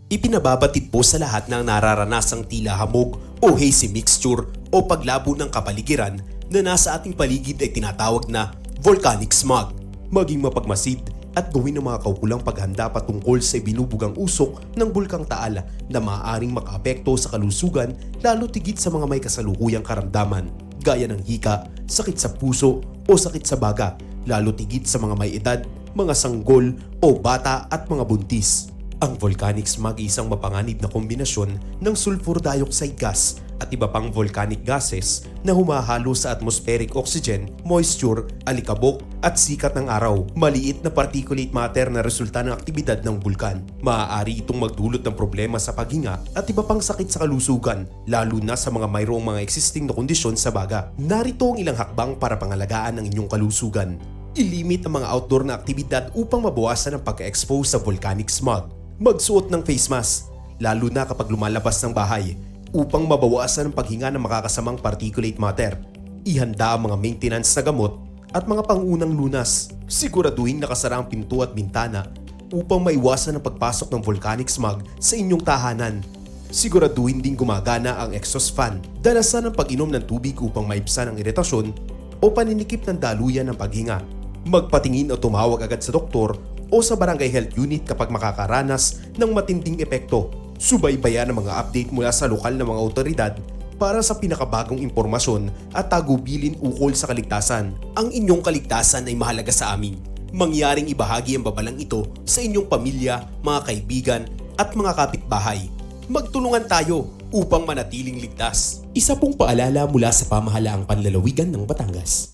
Ipinababatid po sa lahat ng nararanasang tila hamog o hazy mixture o paglabo ng kapaligiran na nasa ating paligid ay tinatawag na volcanic smog. Maging mapagmasid at gawin ng mga kaukulang paghanda patungkol sa binubugang usok ng Bulkang Taal na maaaring makaapekto sa kalusugan lalo tigit sa mga may kasalukuyang karamdaman gaya ng hika, sakit sa puso o sakit sa baga, lalo tigit sa mga may edad, mga sanggol o bata at mga buntis. Ang volcanic smog ay isang mapanganib na kombinasyon ng sulfur dioxide gas at iba pang volcanic gases na humahalo sa atmospheric oxygen, moisture, alikabok at sikat ng araw. Maliit na particulate matter na resulta ng aktibidad ng bulkan. Maaari itong magdulot ng problema sa paghinga at iba pang sakit sa kalusugan, lalo na sa mga mayroong mga existing na kondisyon sa baga. Narito ang ilang hakbang para pangalagaan ang inyong kalusugan. I-limit ang mga outdoor na aktibidad upang mabawasan ang pagka-expose sa volcanic smog. Magsuot ng face mask, lalo na kapag lumalabas ng bahay, upang mabawasan ang paghinga ng makakasamang particulate matter. Ihanda ang mga maintenance na gamot at mga pangunang lunas. Siguraduhin nakasara ang pinto at bintana upang maiwasan ang pagpasok ng volcanic smog sa inyong tahanan. Siguraduhin ding gumagana ang exhaust fan. Dalasan ang pag-inom ng tubig upang maibsan ang iritasyon o paninikip ng daluyan ng paghinga. Magpatingin o tumawag agad sa doktor o sa barangay health unit kapag makakaranas ng matinding epekto. Subaybayan ang mga update mula sa lokal na mga otoridad para sa pinakabagong impormasyon at tagubilin ukol sa kaligtasan. Ang inyong kaligtasan ay mahalaga sa amin. Mangyaring ibahagi ang babalang ito sa inyong pamilya, mga kaibigan at mga kapitbahay. Magtulungan tayo upang manatiling ligtas. Isa pong paalala mula sa pamahalaang panlalawigan ng Batangas.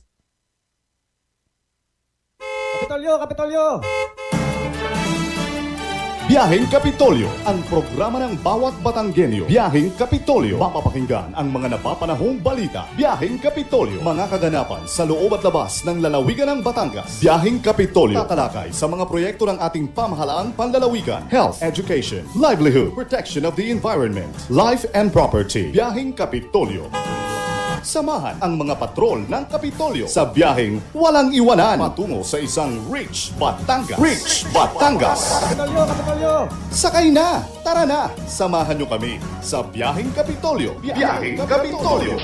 Kapitolyo! Kapitolyo! Biyaheng Kapitolyo, ang programa ng bawat Batanggenyo. Biyaheng Kapitolyo, mapapakinggan ang mga napapanahong balita. Biyaheng Kapitolyo, mga kaganapan sa loob at labas ng lalawigan ng Batangas. Biyaheng Kapitolyo, tatalakay sa mga proyekto ng ating pamahalaang panlalawigan. Health, education, livelihood, protection of the environment, life and property. Biyaheng Kapitolyo. Samahan ang mga patrol ng Kapitolyo sa biyaheng walang iwanan patungo sa isang Rich Batangas. Rich Batangas! Kapitolyo, Kapitolyo! Sakay na! Tara na! Samahan nyo kami sa biyaheng Kapitolyo. Biyaheng Kapitolyo!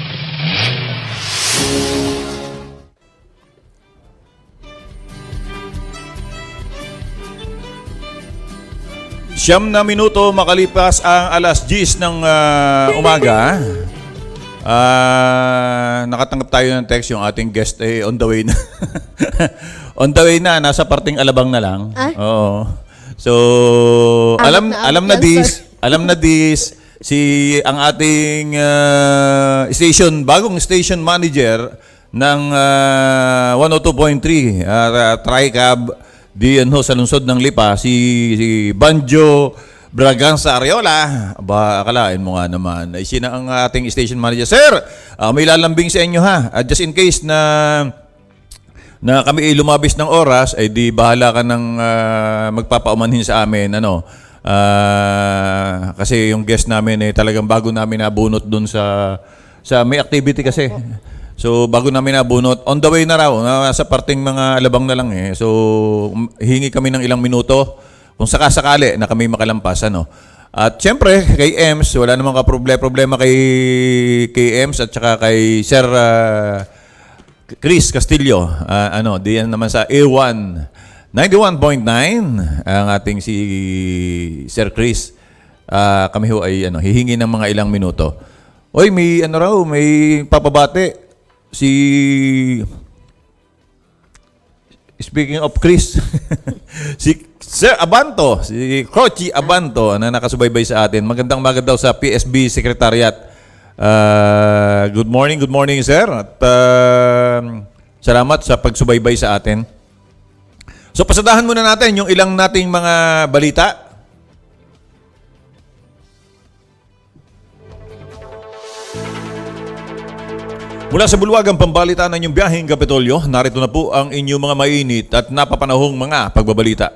Siyam na minuto makalipas ang alas 10 ng umaga. Nakatanggap tayo ng text yung ating guest on the way na. On the way na, nasa parting Alabang na lang. Ay? Oo. So, Abot na alam abot na yan, this, ang ating bagong station manager ng 102.3 Tricab diyan ho sa lungsod ng Lipa, si Banjo Braganza Arreola. Akalain mo nga naman, ay sina ang ating station manager. Sir, may lalambing sa inyo ha. Just in case na kami lumabis ng oras, ay di bahala ka ng magpapaumanhin sa amin. Kasi yung guest namin talagang bago namin nabunot dun sa may activity kasi. So, bago namin nabunot, on the way na raw, nasa parting mga Alabang na lang So, hingi kami ng ilang minuto kung sakasakali na kami makalampas. At syempre, kay EMS, wala namang problema kay EMS at saka kay Sir Chris Castillo. Diyan naman sa A1 91.9 ang ating si Sir Chris. Kami ho ay hihingi ng mga ilang minuto. Oy, may papabate. Speaking of Chris, si Sir Abanto, si Croci Abanto na nakasubaybay sa atin. Magandang daw sa PSB Secretariat. Good morning, sir. At salamat sa pagsubaybay sa atin. So pasadahan muna natin yung ilang nating mga balita. Mula sa bulwagang pambalita ng inyong biyaheng Kapitolyo, narito na po ang inyong mga mainit at napapanahong mga pagbabalita.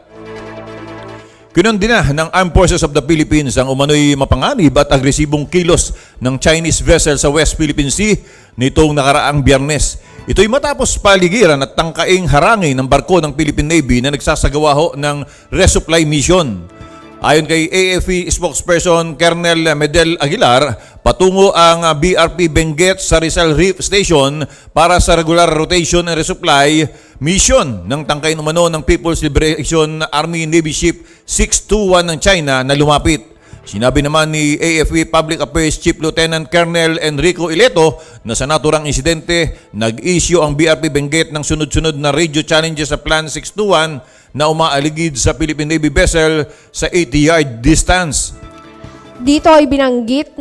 Kinundina ng Armed Forces of the Philippines ang umano'y mapanganib at agresibong kilos ng Chinese vessel sa West Philippine Sea nitong nakaraang Biyernes. Ito'y matapos paligiran at tangkaing harangin ng barko ng Philippine Navy na nagsasagawa ho ng resupply mission. Ayon kay AFP spokesperson Colonel Medel Aguilar, patungo ang BRP Benguet sa Rizal Reef Station para sa regular rotation and resupply mission ng tangkay umano ng People's Liberation Army Navy Ship 621 ng China na lumapit. Sinabi naman ni AFP Public Affairs Chief Lieutenant Colonel Enrico Ileto na sa naturang insidente, nag-issue ang BRP Benguet ng sunod-sunod na radio challenges sa Plan 621 na umaaligid sa Philippine Navy vessel sa 80-yard distance. Dito ay binanggit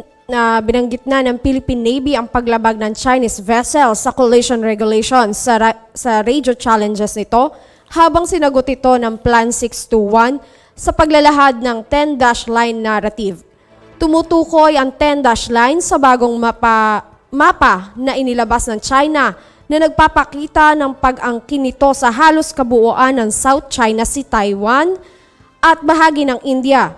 na ng Philippine Navy ang paglabag ng Chinese vessel sa collision regulations sa radio challenges nito habang sinagot ito ng Plan 621 sa paglalahad ng 10-dash line narrative. Tumutukoy ang 10-dash line sa bagong mapa na inilabas ng China na nagpapakita ng pag-angkin nito sa halos kabuuan ng South China Sea, Taiwan at bahagi ng India.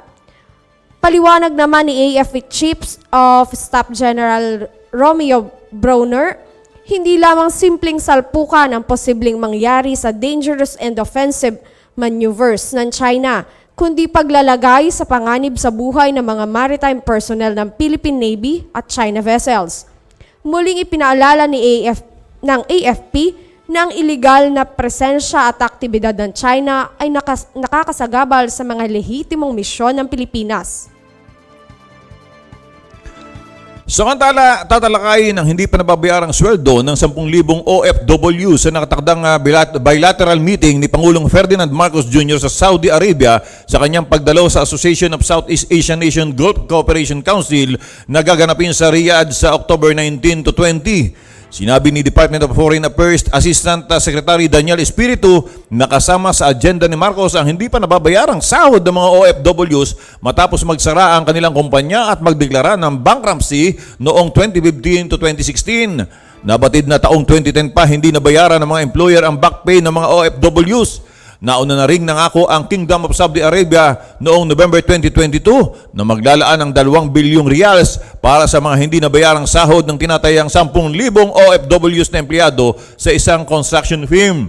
Paliwanag naman ni AFP Chief of Staff General Romeo Browner, hindi lamang simpleng salpukan ang posibleng mangyari sa dangerous and offensive maneuvers ng China, kundi paglalagay sa panganib sa buhay ng mga maritime personnel ng Philippine Navy at China vessels. Muling ipinaalala ng AFP na ang iligal na presensya at aktibidad ng China ay nakakasagabal sa mga lehitimong misyon ng Pilipinas. Samantala, tatalakayin ang hindi pa nababayarang sweldo ng 10,000 OFW sa nakatakdang bilateral meeting ni Pangulong Ferdinand Marcos Jr. sa Saudi Arabia sa kanyang pagdalo sa Association of Southeast Asian Nation Gulf Cooperation Council na gaganapin sa Riyadh sa October 19 to 20. Sinabi ni Department of Foreign Affairs Assistant Secretary Daniel Espiritu na kasama sa agenda ni Marcos ang hindi pa nababayarang sahod ng mga OFWs matapos magsara ang kanilang kumpanya at magdeklara ng bankruptcy noong 2015 to 2016. Nabatid na taong 2010 pa hindi nabayaran ng mga employer ang back pay ng mga OFWs. Nauna na ring nangako ang Kingdom of Saudi Arabia noong November 2022 na maglalaan ng 2 bilyong riyals para sa mga hindi nabayarang sahod ng tinatayang 10,000 OFWs na empleyado sa isang construction firm.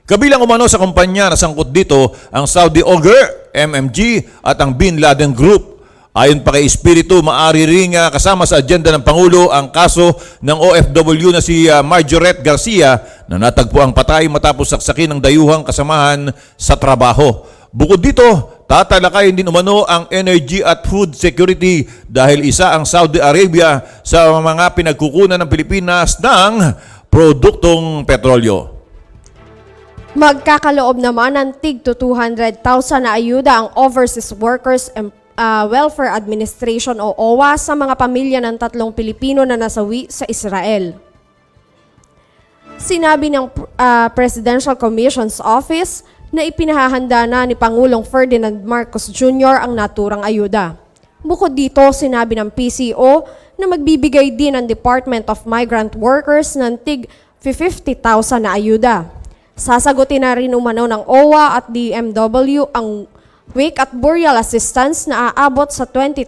Kabilang umano sa kumpanya na sangkot dito ang Saudi Auger, MMG at ang Bin Laden Group. Ayon pa kay Espiritu, maaari ring kasama sa agenda ng Pangulo ang kaso ng OFW na si Marjoret Garcia na natagpo ang patay matapos saksakin ng dayuhang kasamahan sa trabaho. Bukod dito, tatalakayin din umano ang energy at food security dahil isa ang Saudi Arabia sa mga pinagkukunan ng Pilipinas ng produktong petrolyo. Magkakaloob naman ng tig to 200,000 na ayuda ang Overseas Workers Welfare Administration o OWA sa mga pamilya ng 3 Pilipino na nasawi sa Israel. Sinabi ng Presidential Commission's Office na ipinahahanda na ni Pangulong Ferdinand Marcos Jr. ang naturang ayuda. Bukod dito, sinabi ng PCO na magbibigay din ang Department of Migrant Workers ng tig 50,000 na ayuda. Sasagutin na rin umano ng OWA at DMW ang wake at burial assistance na aabot sa 20,000,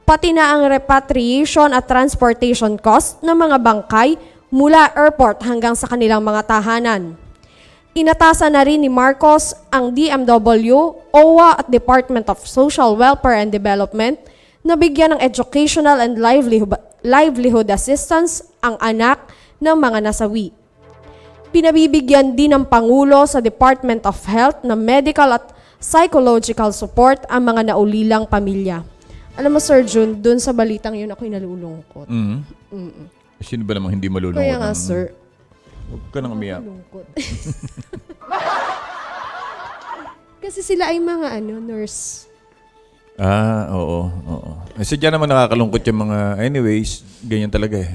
pati na ang repatriation at transportation cost ng mga bangkay mula airport hanggang sa kanilang mga tahanan. Inatasan na rin ni Marcos ang DMW, OWA at Department of Social Welfare and Development na bigyan ng educational and livelihood assistance ang anak ng mga nasawi. Pinabibigyan din ng Pangulo sa Department of Health ng medical at psychological support ang mga naulilang pamilya. Alam mo, Sir Jun, dun sa balitang yun ako'y nalulungkot. Sino ba namang hindi malulungkot? Kaya nga, Sir. Huwag ka nang umiyak. Lungkot. Kasi sila ay mga nurse. Oo. Sadya naman nakakalungkot yung mga, anyways, ganyan talaga eh.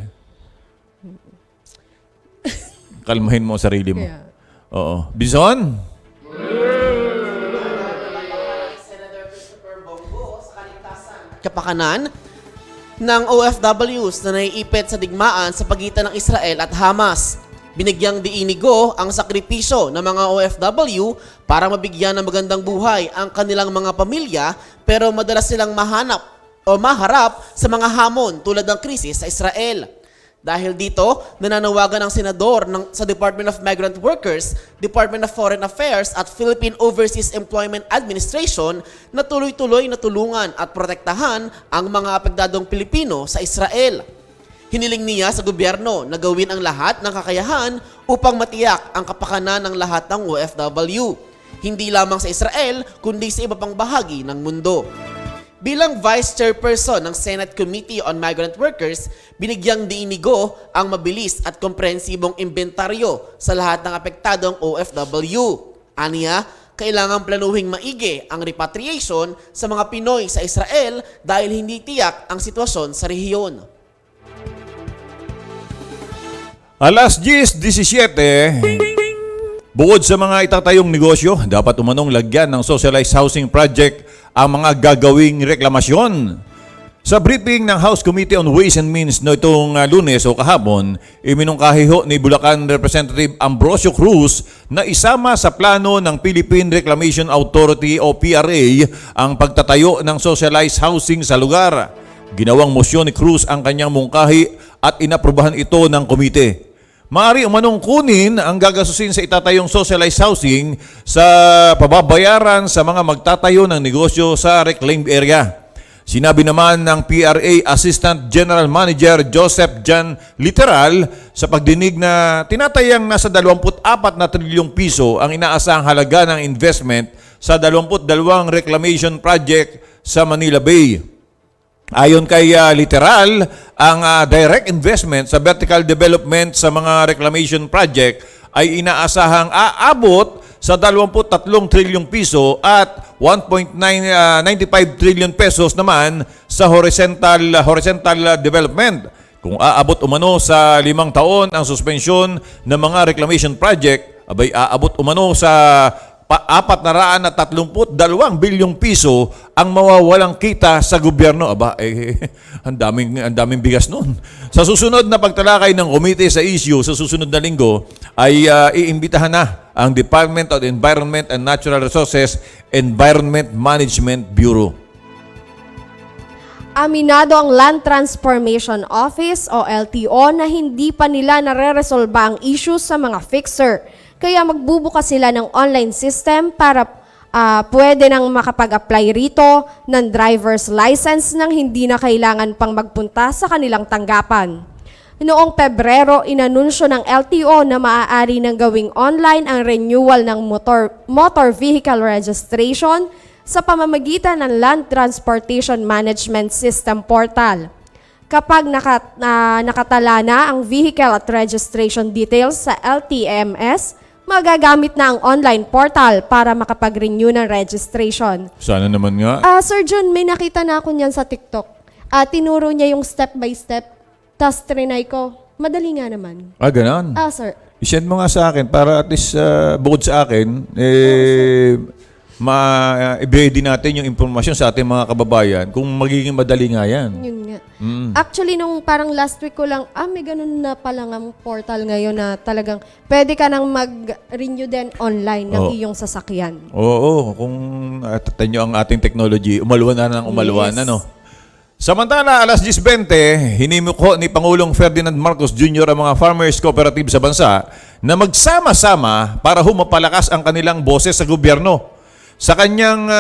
Kalmahin mo ang sarili mo. Kaya. Oo. Bison? Kapakanan ng OFWs na naiipit sa digmaan sa pagitan ng Israel at Hamas. Binigyang diinigo ang sakripisyo ng mga OFW para mabigyan ng magandang buhay ang kanilang mga pamilya, pero madalas silang maharap sa mga hamon tulad ng krisis sa Israel. Dahil dito, nananawagan ang senador sa Department of Migrant Workers, Department of Foreign Affairs at Philippine Overseas Employment Administration na tuloy-tuloy na tulungan at protektahan ang mga apektadong Pilipino sa Israel. Hiniling niya sa gobyerno na gawin ang lahat ng kakayahan upang matiyak ang kapakanan ng lahat ng OFW, hindi lamang sa Israel kundi sa iba pang bahagi ng mundo. Bilang Vice Chairperson ng Senate Committee on Migrant Workers, binigyang diinigo ang mabilis at komprehensibong inventaryo sa lahat ng apektadong OFW. Aniya, kailangang planuhing maigi ang repatriation sa mga Pinoy sa Israel dahil hindi tiyak ang sitwasyon sa rehiyon. Alas 10:17. Bukod sa mga itatayong negosyo, dapat umanong lagyan ng socialized housing project ang mga gagawing reklamasyon. Sa briefing ng House Committee on Ways and Means no itong Lunes o kahapon, iminungkahiho ni Bulacan Representative Ambrosio Cruz na isama sa plano ng Philippine Reclamation Authority o PRA ang pagtatayo ng socialized housing sa lugar. Ginawang mosyon ni Cruz ang kanyang mungkahi at inaprubahan ito ng komite. Maaari umanong kunin ang gagasusin sa itatayong socialized housing sa pababayaran sa mga magtatayo ng negosyo sa reclaimed area. Sinabi naman ng PRA Assistant General Manager Joseph Jan Literal sa pagdinig na tinatayang nasa 24 na trilyong piso ang inaasahang halaga ng investment sa 22 reclamation project sa Manila Bay. Ayon kay Literal, ang direct investment sa vertical development sa mga reclamation project ay inaasahang aabot sa 23 trilyong piso at 1.95 trillion pesos naman sa horizontal development. Kung aabot umano sa 5 taon ang suspensyon ng mga reclamation project, abay aabot umano sa 432 bilyong piso ang mawawalang kita sa gobyerno. Aba, ang daming bigas noon. Sa susunod na pagtalakay ng komite sa issue sa susunod na linggo ay iimbitahan na ang Department of Environment and Natural Resources Environment Management Bureau. Aminado ang Land Transformation Office o LTO na hindi pa nila nare-resolba ang issues sa mga fixer. Kaya magbubukas sila ng online system para pwede nang makapag-apply rito ng driver's license nang hindi na kailangan pang magpunta sa kanilang tanggapan. Noong Pebrero, inanunsyo ng LTO na maaari nang gawing online ang renewal ng motor vehicle registration sa pamamagitan ng Land Transportation Management System Portal. Kapag nakatala na ang vehicle at registration details sa LTMS, magagamit na ang online portal para makapag-renew ng registration. Sana naman nga. Sir John, may nakita na ako niyan sa TikTok. Tinuro niya yung step by step, tas trinay ko. Madali nga naman. Ganon. Sir. I-send mo nga sa akin para at least bukod sa akin, ma-ibigay din natin yung impormasyon sa ating mga kababayan kung magiging madali nga yan. Yun nga. Actually, nung parang last week ko lang, may ganun na palang ang portal ngayon na talagang pwede ka nang mag-renew din online ng iyong sasakyan. Oo, kung tatan nyo ang ating technology, umalwan na ng umalwan, Yes. ano? Samantala, alas 10:20, hinimok ni Pangulong Ferdinand Marcos Jr. ang mga farmers cooperative sa bansa na magsama-sama para humapalakas ang kanilang boses sa gobyerno. Sa kanyang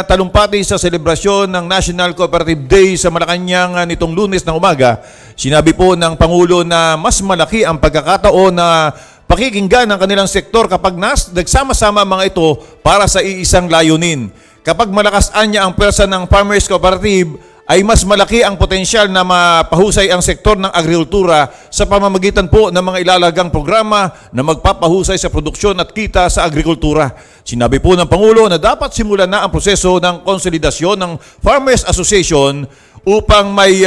talumpati sa selebrasyon ng National Cooperative Day sa Malacanang nitong Lunes ng umaga, sinabi po ng Pangulo na mas malaki ang pagkakataon na pakikinggan ng kanilang sektor kapag nagsama-sama ang mga ito para sa iisang layunin. Kapag malakasan niya ang pwersa ng Farmers Cooperative, ay mas malaki ang potensyal na mapahusay ang sektor ng agrikultura sa pamamagitan po ng mga ilalagang programa na magpapahusay sa produksyon at kita sa agrikultura. Sinabi po ng Pangulo na dapat simulan na ang proseso ng konsolidasyon ng Farmers Association upang may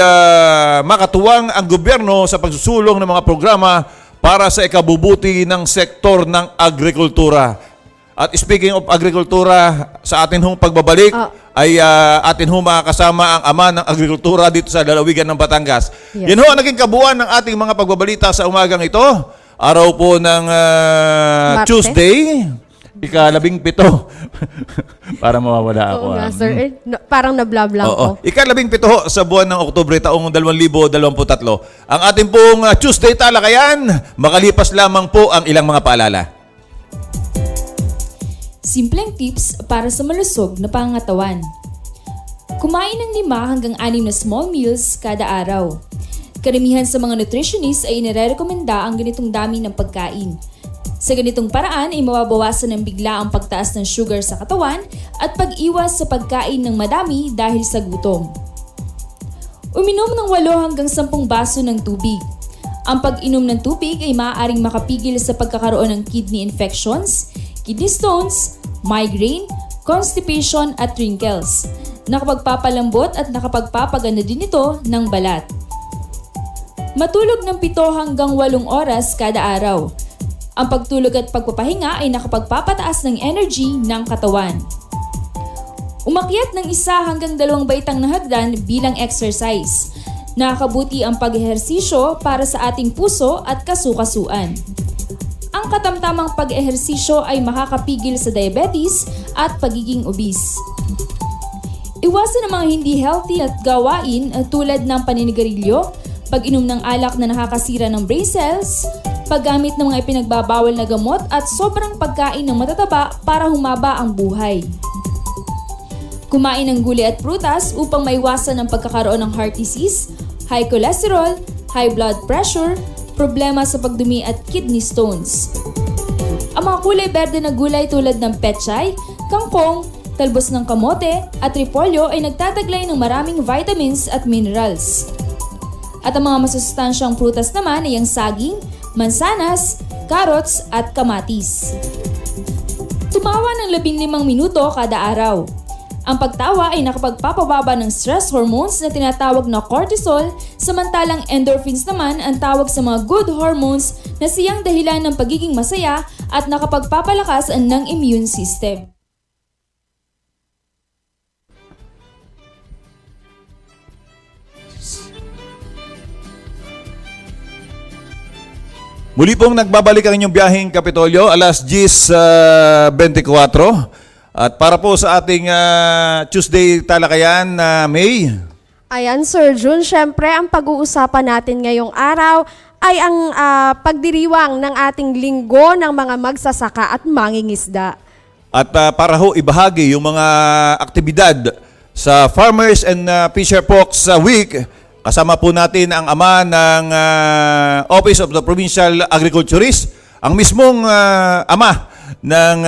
makatuwang ang gobyerno sa pagsusulong ng mga programa para sa ikabubuti ng sektor ng agrikultura. At speaking of agrikultura, sa atin hong pagbabalik, ay atin hong makakasama ang ama ng agrikultura dito sa lalawigan ng Batangas. Yes. Yan ho ang naging kabuuan ng ating mga pagbabalita sa umagang ito. Araw po ng Martes? Tuesday, ika-17. Para mawawala ako. Oo nga, sir. Parang nablablang ko. Ika-17 ho sa buwan ng Oktubre taong 2023. Ang ating pong Tuesday talakayan, makalipas lamang po ang ilang mga paalala. Simpleng tips para sa malusog na pangangatawan. Kumain ng 5 hanggang 6 na small meals kada araw. Karamihan sa mga nutritionist ay inirekomenda ang ganitong dami ng pagkain. Sa ganitong paraan ay mababawasan ng bigla ang pagtaas ng sugar sa katawan at pag-iwas sa pagkain ng madami dahil sa gutom. Uminom ng 8 hanggang 10 baso ng tubig. Ang pag-inom ng tubig ay maaaring makapigil sa pagkakaroon ng kidney infections, kidney stones, migraine, constipation at wrinkles. Nakapagpapalambot at nakapagpapaganda din ito ng balat. Matulog ng 7 hanggang 8 oras kada araw. Ang pagtulog at pagpapahinga ay nakapagpapataas ng energy ng katawan. Umakyat ng 1 hanggang 2 baitang na hagdan bilang exercise. Nakakabuti ang pag-ehersisyo para sa ating puso at kasukasuan. Ang katamtamang pag-ehersisyo ay makakapigil sa diabetes at pagiging obese. Iwasan ang mga hindi healthy at gawain tulad ng paninigarilyo, pag-inom ng alak na nakakasira ng brain cells, paggamit ng mga ipinagbabawal na gamot at sobrang pagkain ng matataba para humaba ang buhay. Kumain ng gulay at prutas upang maiwasan ang pagkakaroon ng heart disease, high cholesterol, high blood pressure, problema sa pagdumi at kidney stones. Ang mga kulay berde na gulay tulad ng pechay, kangkong, talbos ng kamote at repolyo ay nagtataglay ng maraming vitamins at minerals. At ang mga masustansyang prutas naman ay ang saging, mansanas, carrots at kamatis. Tumawa ng 15 minuto kada araw. Ang pagtawa ay nakapagpapababa ng stress hormones na tinatawag na cortisol, samantalang endorphins naman ang tawag sa mga good hormones na siyang dahilan ng pagiging masaya at nakapagpapalakas ng immune system. Muli pong nagbabalik ang inyong biyaheng Kapitolyo, alas 10:24. At para po sa ating Tuesday talakayan na May. Ayan, Sir Jun, syempre ang pag-uusapan natin ngayong araw ay ang pagdiriwang ng ating linggo ng mga magsasaka at mangingisda. At para ho ibahagi yung mga aktibidad sa Farmers and Fisher Folks Week, kasama po natin ang ama ng Office of the Provincial Agriculturist, ang mismong ama ng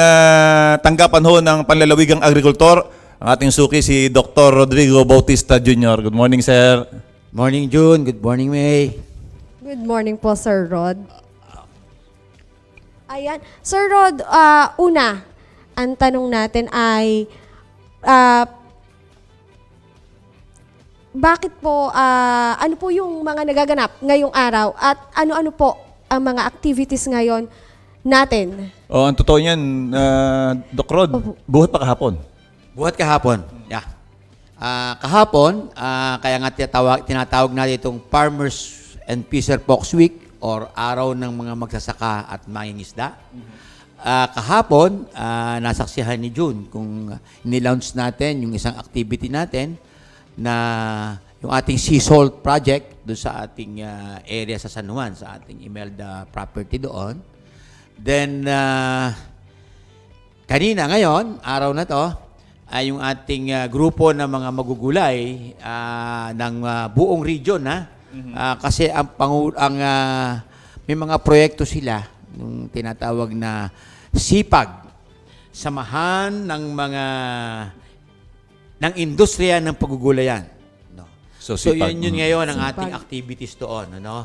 tanggapan ho ng panlalawigang agrikultor, ang ating suki si Dr. Rodrigo Bautista Jr. Good morning, sir. Morning, June. Good morning, May. Good morning po, Sir Rod. Ayan. Sir Rod, una, ang tanong natin ay, bakit po, ano po yung mga nagaganap ngayong araw at ano-ano po ang mga activities ngayon natin? Ang totoo niyan, Doc Rod, buhat pa kahapon. Buhat kahapon. Yeah. Kahapon, kaya nga tinatawag natin itong Farmers and Fisher Folks Week or Araw ng mga Magsasaka at Mangingisda. Kahapon, nasaksihan ni June kung nilaunch natin yung isang activity natin na yung ating sea salt project doon sa ating area sa San Juan, sa ating Imelda property doon. Then, kanina, ngayon, araw na to, ay yung ating grupo ng mga magugulay ng buong region. Kasi may mga proyekto sila, yung tinatawag na SIPAG, Samahan ng Industriya ng Pagugulayan. No? So, So, SIPAG. yun ngayon ang ating activities doon. Ano?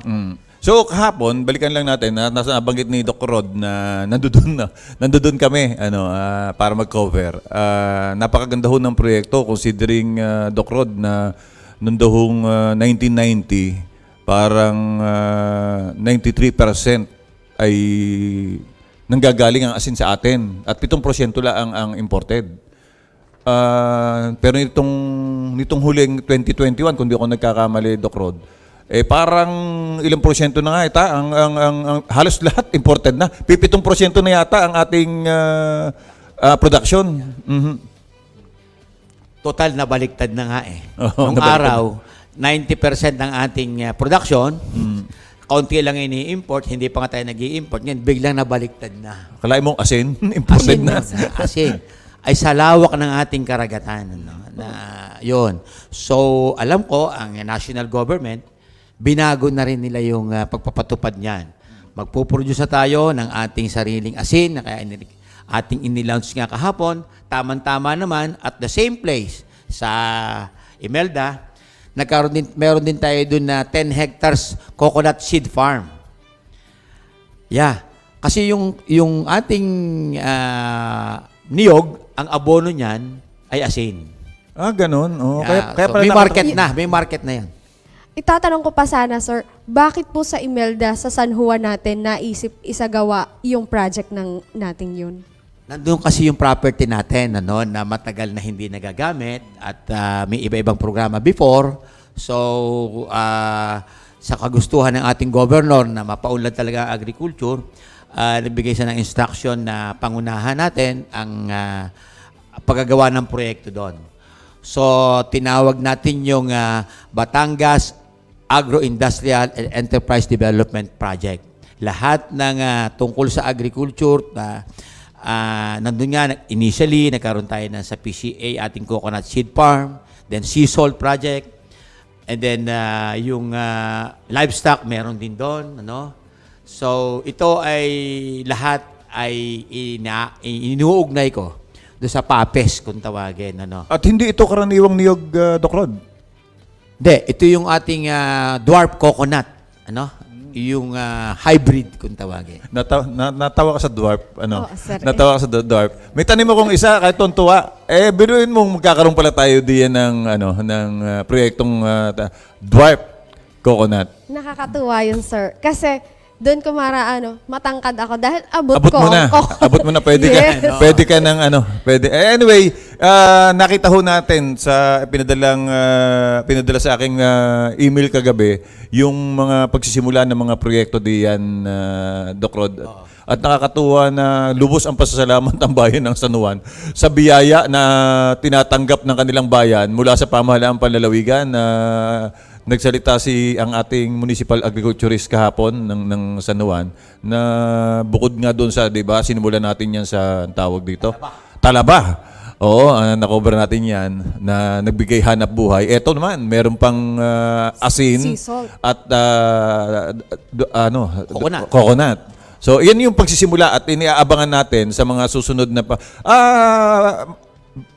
So kahapon, balikan lang natin, nabanggit ni Doc Rod na nandoon kami para mag-cover. Napakaganda ho ng proyekto considering Doc Rod na noong dahong 1990, parang 93% ay nanggagaling ang asin sa atin at 7% lang ang imported. Pero nitong huling 2021, kung di ako nagkakamali, Doc Rod, parang ilang porsyento na nga ang halos lahat imported na. 7% na yata ang ating production. Total na baliktad na nga eh. Oo, Nung nabaliktad. araw, 90% ng ating production, kaunti lang ini-import, hindi pa nga tayo nag-i-import. Ngayon, biglang nabaliktad na. Kalahin mong asin, imported na. Asin. Ay sa lawak ng ating karagatan. Yun. So, alam ko, ang national government, binago na rin nila yung pagpapatupad niyan. Magpuproduce na tayo ng ating sariling asin, na kaya ating inilaunch nga kahapon, tama-tama naman, at the same place sa Imelda, meron din tayo doon na 10 hectares coconut seed farm. Yeah. Kasi yung ating niyog, ang abono niyan ay asin. Ganun. Yeah. Kaya So, may market na yan. Itatanong ko pa sana, Sir, bakit po sa Imelda, sa San Juan natin, naisip isagawa yung project natin yun? Nandun kasi yung property natin na matagal na hindi nagagamit at may iba-ibang programa before. So, sa kagustuhan ng ating governor na mapaunlad talaga ang agriculture, nabigay siya ng instruction na pangunahan natin ang paggagawa ng proyekto doon. So, tinawag natin yung Batangas Agro-Industrial and Enterprise Development Project. Lahat ng tungkol sa agriculture, nandun nga, initially, nagkaroon tayo sa PCA, ating coconut seed farm, then sea salt project, and then yung livestock, meron din doon. So, ito ay lahat ay inuugnay ko doon sa PAPES, kung tawagin. At hindi ito karaniwang niyog, Doc Rod. Hindi, ito yung ating dwarf coconut. Yung hybrid, kung tawagin. Natawa ka sa dwarf. Sir. Natawa ka sa dwarf. May tanim akong isa, kahit tuntua. Biruin mong magkakaroon pala tayo diyan ng proyektong dwarf coconut. Nakakatuwa yun, Sir. Kasi doon ko matangkad ako dahil abot Abot ko. mo na. Abot mo na. Pwede Yes. ka. Pwede ka ng pwede. Anyway, Nakita ho natin sa pinadala sa aking email kagabi yung mga pagsisimula ng mga proyekto diyan, Doc Rod. At nakakatuwa na lubos ang pasasalamat ng bayan ng San Juan sa biyaya na tinatanggap ng kanilang bayan mula sa pamahalaang panlalawigan na nagsalita ang ating municipal agriculturist kahapon ng San Juan na bukod nga doon sa, 'di ba, sinimulan natin 'yan sa ang tawag dito, Talaba. Oo, na-cover natin 'yan na nagbigay hanap buhay. Ito naman, meron pang asin Sea salt. at Coconut. coconut. So, yan yung pagsisimula at iniaabangan natin sa mga susunod na pa.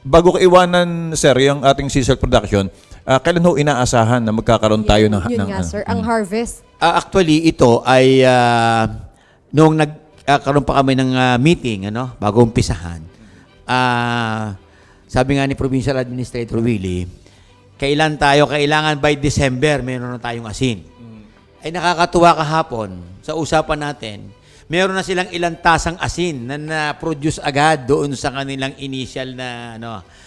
Bago ko iwanan, sir, yung ating sisal production, kailan ho inaasahan na magkakaroon tayo ng... Yun nga, sir. Ang harvest. Actually, ito ay noong nagkaroon pa kami ng meeting, bago umpisahan. Sabi nga ni Provincial Administrator Willie, kailangan by December, meron na tayong asin. Ay nakakatuwa kahapon sa usapan natin, meron na silang ilang tasang asin na na-produce agad doon sa kanilang initial na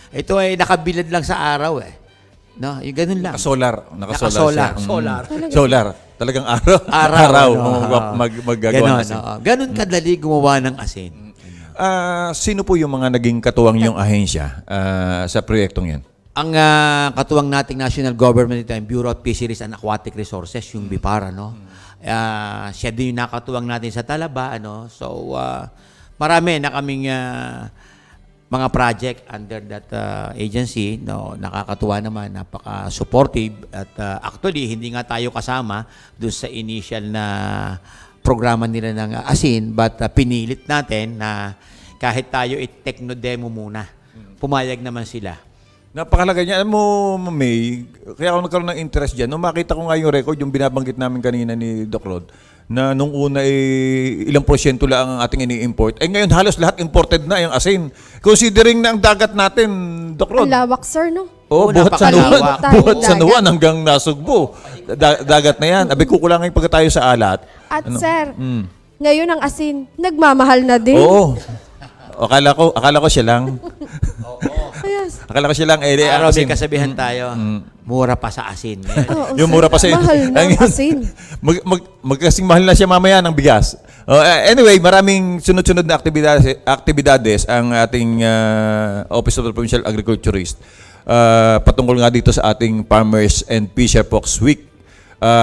Ito ay nakabilad lang sa araw No, yung ganun lang. Nakasolar. Nakasolar. Siya. Solar. Talagang araw. Araw. Maggagawa ng asin. Ganun kadali gumawa ng asin. Sino po yung mga naging katuwang yung ahensya sa proyektong yan? Ang katuwang nating national government ito, yung Bureau of Fisheries and Aquatic Resources, yung BIPAR, siya din yung nakatuwang natin sa Talaba, So, marami na kaming mga project under that agency, nakakatuwa naman, napaka-supportive at actually, hindi nga tayo kasama doon sa initial na programa nila ng asin, but pinilit natin na kahit tayo i-techno-demo muna, pumayag naman sila. Napakalaga niya. Alam mo, May, kaya ako nagkaroon ng interest dyan. Nung makita ko nga yung record, yung binabanggit namin kanina ni Doc Rod, na nung una ilang porsyento lang ang ating ini-import. Ngayon halos lahat imported na yung asin. Considering na ang dagat natin, Doc Rod. Ang lawak, sir, no? Oo, Oo, buhat sa Nuwan. napakalawak. Buhat sa Nuwan hanggang Nasugbo. Dagat na yan. Abi, kukulangin pagka tayo sa alat. At sir, ngayon ang asin, nagmamahal na din. Oo. Akala ko siya lang. Yes. Akala ko siya lang. Araw may asin. kasabihan tayo, mura pa sa asin. Oo, Yung sir. mura pa sa Mahal na ang asin. Magkasing mahal na siya mamaya ng bigas. Anyway, maraming sunod-sunod na aktibidades ang ating Office of the Provincial Agriculturist patungkol nga dito sa ating Farmers and Fisher Folks Week.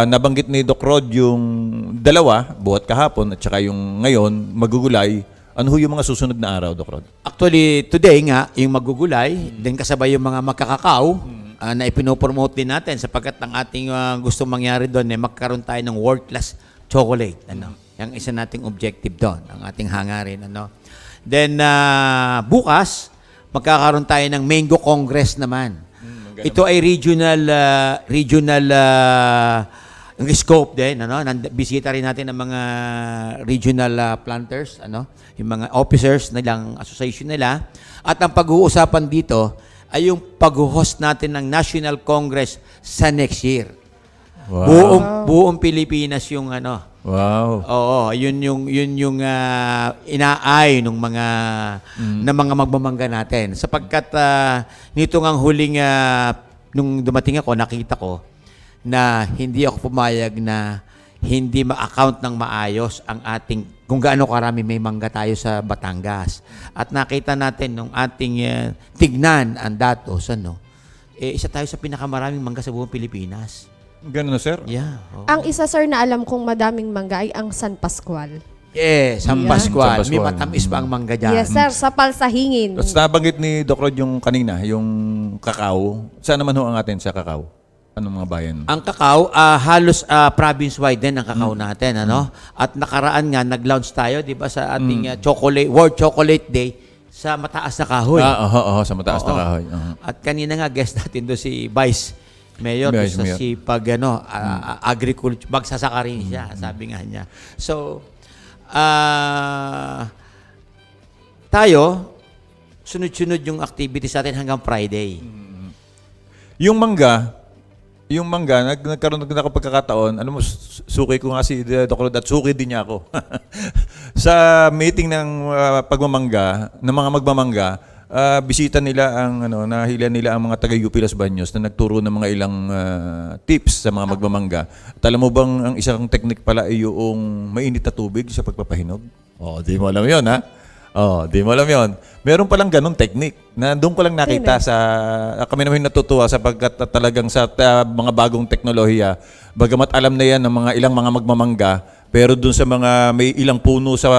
Nabanggit ni Doc Rod yung dalawa, buhat kahapon at saka yung ngayon, magugulay. Ano ho yung mga susunod na araw, Doc Rod? Actually, today nga, yung magugulay, din kasabay yung mga magkakakaw na ipinopromote din natin sapagkat ang ating gusto mangyari doon magkaroon tayo ng world-class chocolate. Yung isa nating objective doon, ang ating hangarin. Then, bukas, magkakaroon tayo ng Mango Congress naman. Ito ay regional yung scope din, bisita rin natin ng mga regional planters, yung mga officers nilang association nila. At ang pag-uusapan dito ay yung pag-host natin ng National Congress sa next year. Wow. Buong Pilipinas yung Wow. Oo, yun yung inaay ng mga ng mga magmamangga natin. Sapagkat nito ngang huling nung dumating ako, nakita ko na hindi ako pumayag na hindi ma-account ng maayos ang ating kung gaano karami may mangga tayo sa Batangas. At nakita natin nung ating tignan ang datos, isa tayo sa pinakamaraming mangga sa buong Pilipinas. Ganun na, sir? Yeah. Oo. Ang isa, sir, na alam kong madaming mangga ay ang San Pascual. San Yeah. Pascual. San May Pascual. matamis pa ang mangga dyan. Yes, sir. Sa Palsahingin. Tapos nabanggit ni Doc Rod yung kanina, yung kakao. Saan naman ho ang atin sa kakao? Anong mga bayan? Ang kakao, halos province-wide din ang kakao natin. At nakaraan nga, nag-launch tayo, di ba, sa ating World Chocolate Day sa Mataas na Kahoy. Sa mataas na kahoy. At kanina nga, guest natin doon si Vice Mayor, Vice sa Mayor. si agriculture, magsasaka rin siya, sabi nga niya. So, tayo, sunod-sunod yung activities natin hanggang Friday. Yung mangga, nagkaroon na ako pagkakataon, alam mo, suki ko nga si Doc Rod at suki din niya ako. Sa meeting ng pagmamangga, ng mga magmamangga, bisita nila nahila nila ang mga taga-UP Las Baños na nagturo ng mga ilang tips sa mga magmamangga. At alam mo bang ang isang technique pala ay yung mainit na tubig sa pagpapahinog? Oh, di mo alam 'yon, ha? Oh, di mo alam 'yon. Meron palang ganung technique na doon ko lang nakita kami naman natutuwa sapagkat talagang sa mga bagong teknolohiya, bagamat alam na 'yan ng mga ilang mga magmamangga, pero doon sa mga may ilang puno sa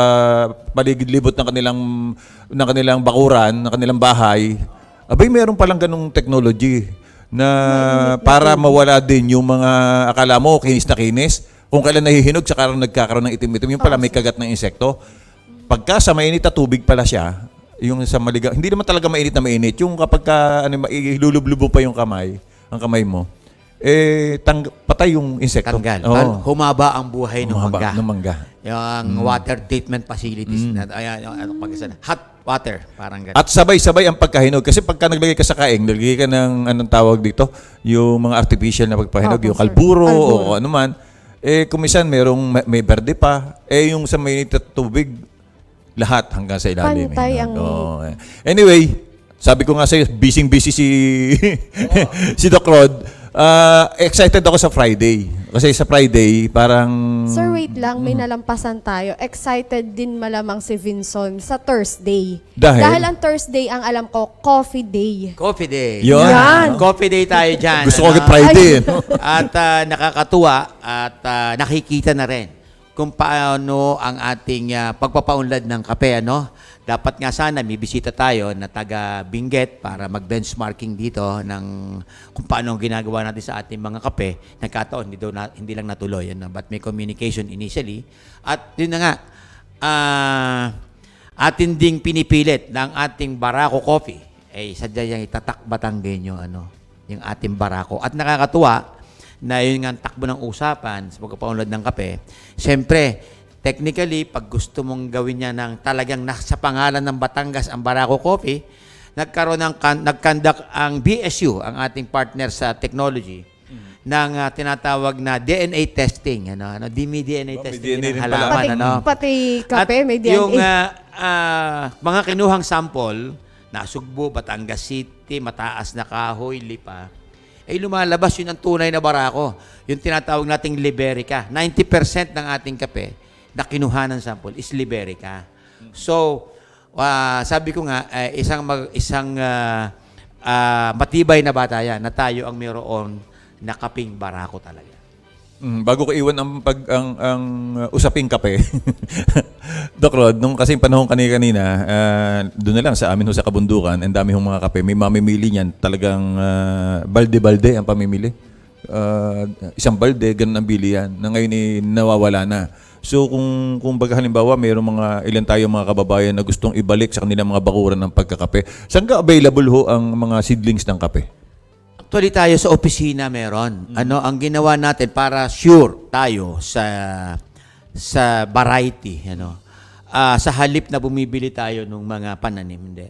paligid-libot ng kanilang bakuran, ng kanilang bahay, abay meron palang ganung technology na para mawala din yung mga akala mo kinis na kinis. Kung kailan nahihinog, saka nagkakaroon ng itim-itim, yung pala may kagat ng insekto. Pagka sa mainit na tubig pala siya, yung sa maliga, hindi naman talaga mainit na mainit, yung kapag ilulublubo pa yung ang kamay mo, patay yung insekto. Tanggal. Oo. Humaba ang buhay ng mangga. Ng mangga. Yung water treatment facilities na hot water, parang ganun. At sabay-sabay ang pagkahinog. Kasi pagka naglagay ka sa kaing, naglagay ka ng anong tawag dito, yung mga artificial na pagpahinog, yung kalburo o ano man, kung minsan may berde pa, yung sa mainit na tubig, lahat hanggang sa ilalim. Pantay ang... Anyway, sabi ko nga sa'yo, busy si Doc Rod. Excited ako sa Friday. Kasi sa Friday, parang... Sir, wait lang. May nalampasan tayo. Excited din malamang si Vinson sa Thursday. Dahil ang Thursday, ang alam ko, Coffee Day. Coffee day. Yun. Yan. Coffee day tayo dyan. Gusto ko agad Friday. At nakakatuwa at nakikita na rin kung paano ang ating pagpapaunlad ng kape. Dapat nga sana may bisita tayo na taga Benguet para mag-benchmarking dito ng kung paano ang ginagawa natin sa ating mga kape. Nagkataon, hindi lang natuloy. But may communication initially. At yun na nga, atin ding pinipilit ng ating Barako Coffee. Sadya yung itatak Batanggenyo, yung ating Barako. At nakakatuwa na yun nga ang takbo ng usapan sa pagpapaunlad ng kape. Siyempre, technically, pag gusto mong gawin niya ng talagang sa pangalan ng Batangas ang Barako Coffee, nag-conduct ang BSU, ang ating partner sa technology, ng tinatawag na DNA testing. DNA testing DNA ng rin halaman. Pati kape, At may DNA. yung mga kinuhang sample, Nasugbo, Batangas City, mataas na kahoy, lipa, lumalabas yun ang tunay na Barako. Yung tinatawag nating Liberica. 90% ng ating kape na kinuha ng sample is Liberica. So, sabi ko nga, isang matibay na batayan na tayo ang mayroon na kaping Barako talaga. Bago ko iwan ang usaping kape. Doc Rod, nung kasing panahon kanina, doon na lang sa amin sa kabundukan, ang dami hong mga kape. May mamimili niyan, talagang balde-balde ang pamimili. Isang balde, ganun ang bili yan. Na ngayon nawawala na. So kung baga halimbawa, mayroong ilan tayo mga kababayan na gustong ibalik sa kanilang mga bakuran ng pagkakape, saan ka available ho ang mga seedlings ng kape? Actually tayo sa opisina meron. Ang ginawa natin para sure tayo sa variety, sa halip na bumibili tayo ng mga pananim, hindi.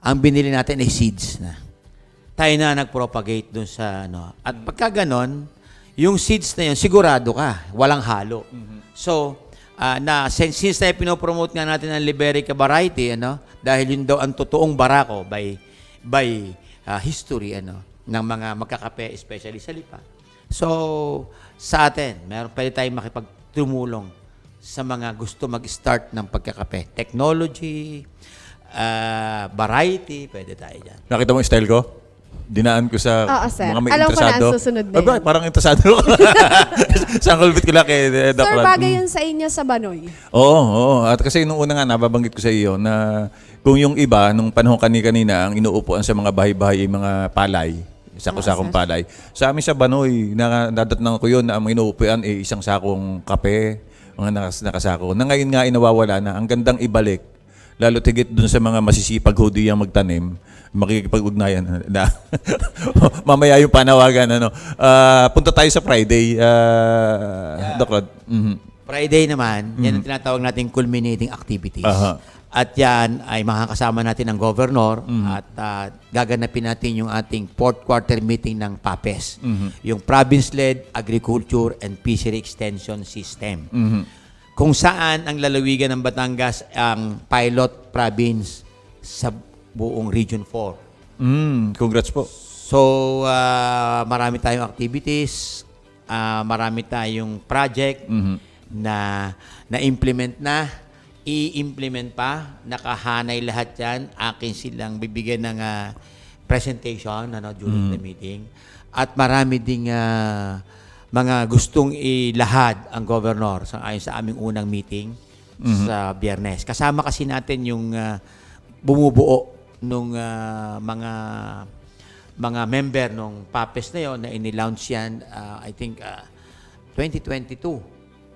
Ang binili natin ay seeds na. Tayo na nag-propagate dun sa At pagka ganon, yung seeds na yun, sigurado ka, walang halo. So, since tayo pinopromote nga natin ang Liberica variety, dahil yun daw ang totoong Barako by history, ng mga magkakape, especially sa lipa. So, sa atin, pwede tayong makipagtumulong sa mga gusto mag-start ng pagkakape. Technology, variety, pwede tayo dyan. Nakita mo yung style ko? Dinaan ko sa sir. mga may Alam ko na interesado. ang susunod din. Parang interesado ko. Sangkulbit ko lang kay Doc Sir, Rod. bagay yun sa inyo sa Banoy. Oo. At kasi nung una nga, nababanggit ko sa iyo na kung yung iba, nung panahon kanina, ang inuupuan sa mga bahay-bahay, mga palay, sako-sakong palay. Sa amin sa Banoy, nadatnan ko yun na ang inuupuan isang sakong kape, mga nakasako. Na ngayon nga nawawala na. Ang gandang ibalik. Lalo tigit dun sa mga masisipag hodiyang magtanim, makikipag-ugnayan na. Mamaya yung panawagan. Punta tayo sa Friday, Doc Rod. Friday naman, yan ang tinatawag nating culminating activities. At yan ay makakasama natin ang governor at gaganapin natin yung ating fourth quarter meeting ng PAPES. Yung Province-led Agriculture and Fishery Extension System. Kung saan ang lalawigan ng Batangas ang pilot province sa buong Region 4. Congrats po. So, marami tayong activities, marami tayong project na na-implement na, i-implement pa, nakahanay lahat yan. Akin silang bibigyan ng presentation during the meeting. At marami ding mga gustong ilahad ang governor ayon sa aming unang meeting sa Biyernes. Kasama kasi natin yung bumubuo nung mga member nung PAPES na yon na ini-launch yan, I think 2022.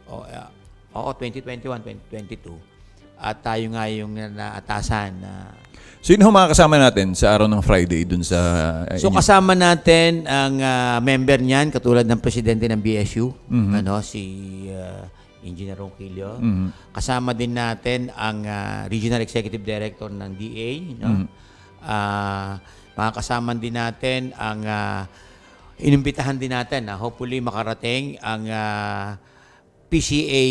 Oo, 2021, 2022. At tayo nga yung naatasan na Sino mga kasama natin sa araw ng Friday dun sa So kasama natin ang member niyan katulad ng presidente ng BSU, si Engineer Ronquillo. Kasama din natin ang Regional Executive Director ng DA, makakasama din natin ang inimbitahan din natin na hopefully makarating ang PCA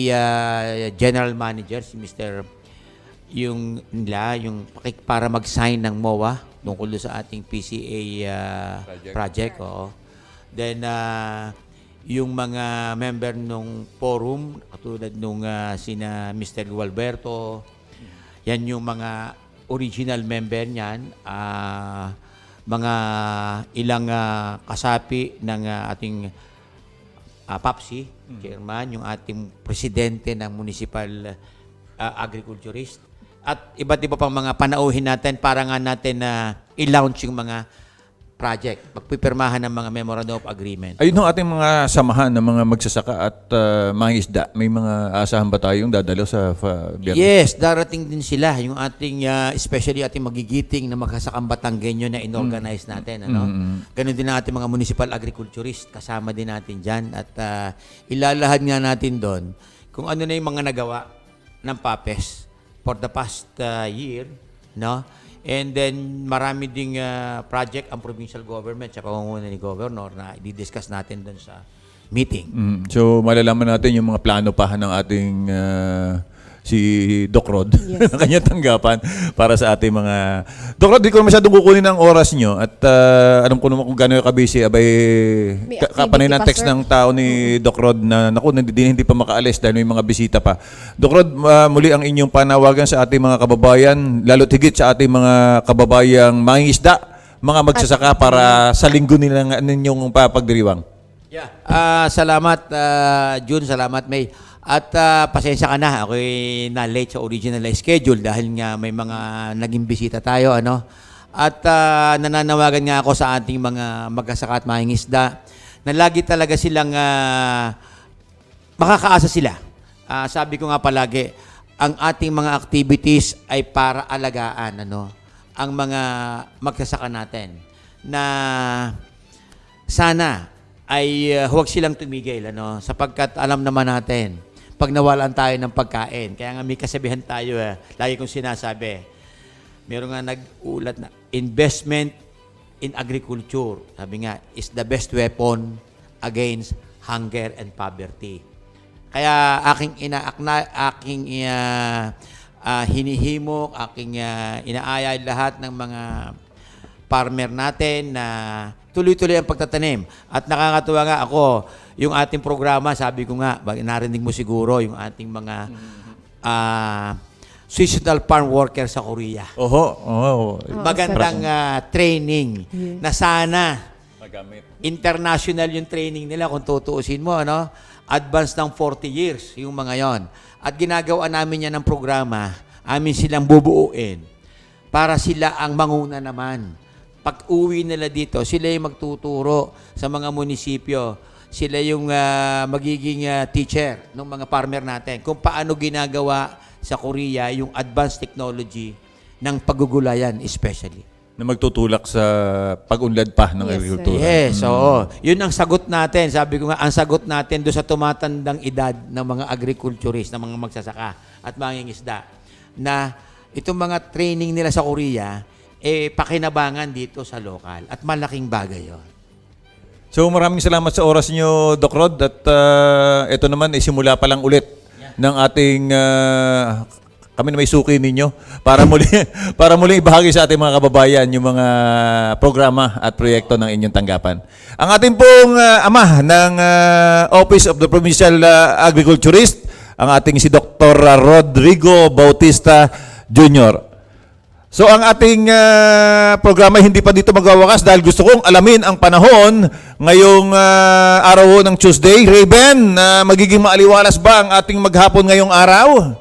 General Manager si Mr. yung para mag-sign ng MOA tungkol sa ating PCA project. Oo. Then yung mga member nung forum katulad nung sina Mr. Gualberto, yan yung mga original member niyan, mga ilang kasapi ng ating PAPSI, chairman, yung ating presidente ng municipal agriculturist, at iba't iba pang mga panauhin natin para nga natin na i-launch yung mga project, magpipirmahan ng mga memorandum of agreement. Ayun ang ating mga samahan ng mga magsasaka at mga isda. May mga asahan ba tayong dadalo sa Biyernes? Yes, darating din sila. Yung ating, especially ating magigiting na magsasakang Batanggenyo na inorganize natin. Ganun din ang ating mga municipal agriculturist. Kasama din natin dyan. At ilalahad nga natin doon kung ano na yung mga nagawa ng PAPES for the past year, And then marami ding project ang provincial government sa pamumuno ni Governor na i-discuss natin doon sa meeting. So malalaman natin yung mga plano pa ng ating si Doc Rod na kanyang tanggapan para sa ating mga... Doc Rod, di ko masyadong kukunin ang oras nyo at alam ko naman kung gano'n ka-busy. Abay, kapanay ng text ng tao ni Doc Rod na naku, hindi pa makaalis dahil may mga bisita pa. Doc Rod, muli ang inyong panawagan sa ating mga kababayan, lalo't higit sa ating mga kababayang mangingisda, mga magsasaka para sa linggo ninyong papagdiriwang. Salamat, June. Salamat, May. At pasensya ka na, ako'y na-late sa original schedule dahil nga may mga naging bisita tayo. At nananawagan nga ako sa ating mga magsasaka at mangingisda na lagi talaga silang makakaasa sila. Sabi ko nga palagi, ang ating mga activities ay para alagaan ang mga magsasaka natin na sana ay huwag silang tumigil sapagkat alam naman natin pag nawalan tayo ng pagkain. Kaya nga may kasabihan tayo, lagi kong sinasabi, meron nga nag-ulat na investment in agriculture, sabi nga, is the best weapon against hunger and poverty. Kaya aking hinihimok, aking inaayay lahat ng mga farmer natin na tuloy-tuloy ang pagtatanim. At nakakatuwa nga ako, yung ating programa, sabi ko nga, narinig mo siguro yung ating mga seasonal farm worker sa Korea. Magandang training na sana international yung training nila kung tutuusin mo, advance ng 40 years yung mga yon. At ginagawa namin yan ng programa, amin silang bubuuin para sila ang manguna naman. Pag uwi nila dito, sila yung magtuturo sa mga munisipyo. Sila yung magiging teacher ng mga farmer natin kung paano ginagawa sa Korea yung advanced technology ng paggugulayan especially. Na magtutulak sa pag-unlad pa ng agrikultura. Yes, oo. Yun ang sagot natin. Sabi ko nga, ang sagot natin doon sa tumatandang edad ng mga agriculturist, ng mga magsasaka at mangingisda, na itong mga training nila sa Korea, pakinabangan dito sa lokal. At malaking bagay yun. So maraming salamat sa oras nyo, Doc Rod. At ito naman, simula pa lang ulit ng ating kami na may suki ninyo para muli para muling ibahagi sa ating mga kababayan yung mga programa at proyekto ng inyong tanggapan. Ang ating pong ama ng Office of the Provincial Agriculturist, ang ating si Dr. Rodrigo Bautista Jr. So ang ating programa hindi pa dito magwawakas dahil gusto kong alamin ang panahon ngayong araw ng Tuesday. Raven, magiging maaliwalas ba ang ating maghapon ngayong araw?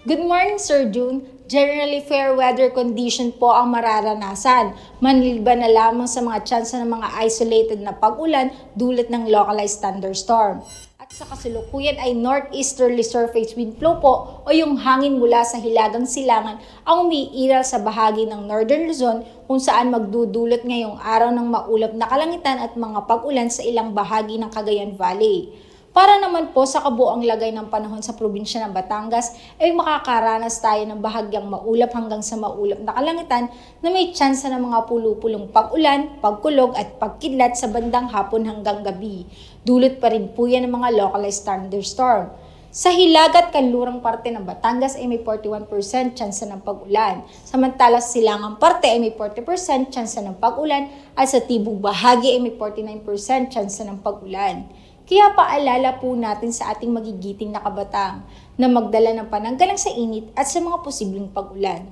Good morning, Sir June. Generally, fair weather condition po ang mararanasan. Manliban na lamang sa mga tsansa ng mga isolated na pag-ulan dulot ng localized thunderstorm. At sa kasalukuyan ay northeasterly surface wind flow po o yung hangin mula sa hilagang silangan ang umiiral sa bahagi ng Northern Luzon kung saan magdudulot ngayong araw ng maulap na kalangitan at mga pag-ulan sa ilang bahagi ng Cagayan Valley. Para naman po sa kabuang lagay ng panahon sa probinsya ng Batangas ay makakaranas tayo ng bahagyang maulap hanggang sa maulap na kalangitan na may tsansa ng mga pulu-pulong pag-ulan, pagkulog at pagkidlat sa bandang hapon hanggang gabi. Dulot pa rin po yan ng mga localized thunderstorm. Sa hilag at kanlurang parte ng Batangas ay may 41% tsansa ng pag-ulan. Samantala sa silangang parte ay may 40% tsansa ng pag-ulan at sa tibong bahagi ay may 49% tsansa ng pag-ulan. Kaya paalala po natin sa ating magigiting na kabataan na magdala ng pananggalang sa init at sa mga posibleng pag-ulan.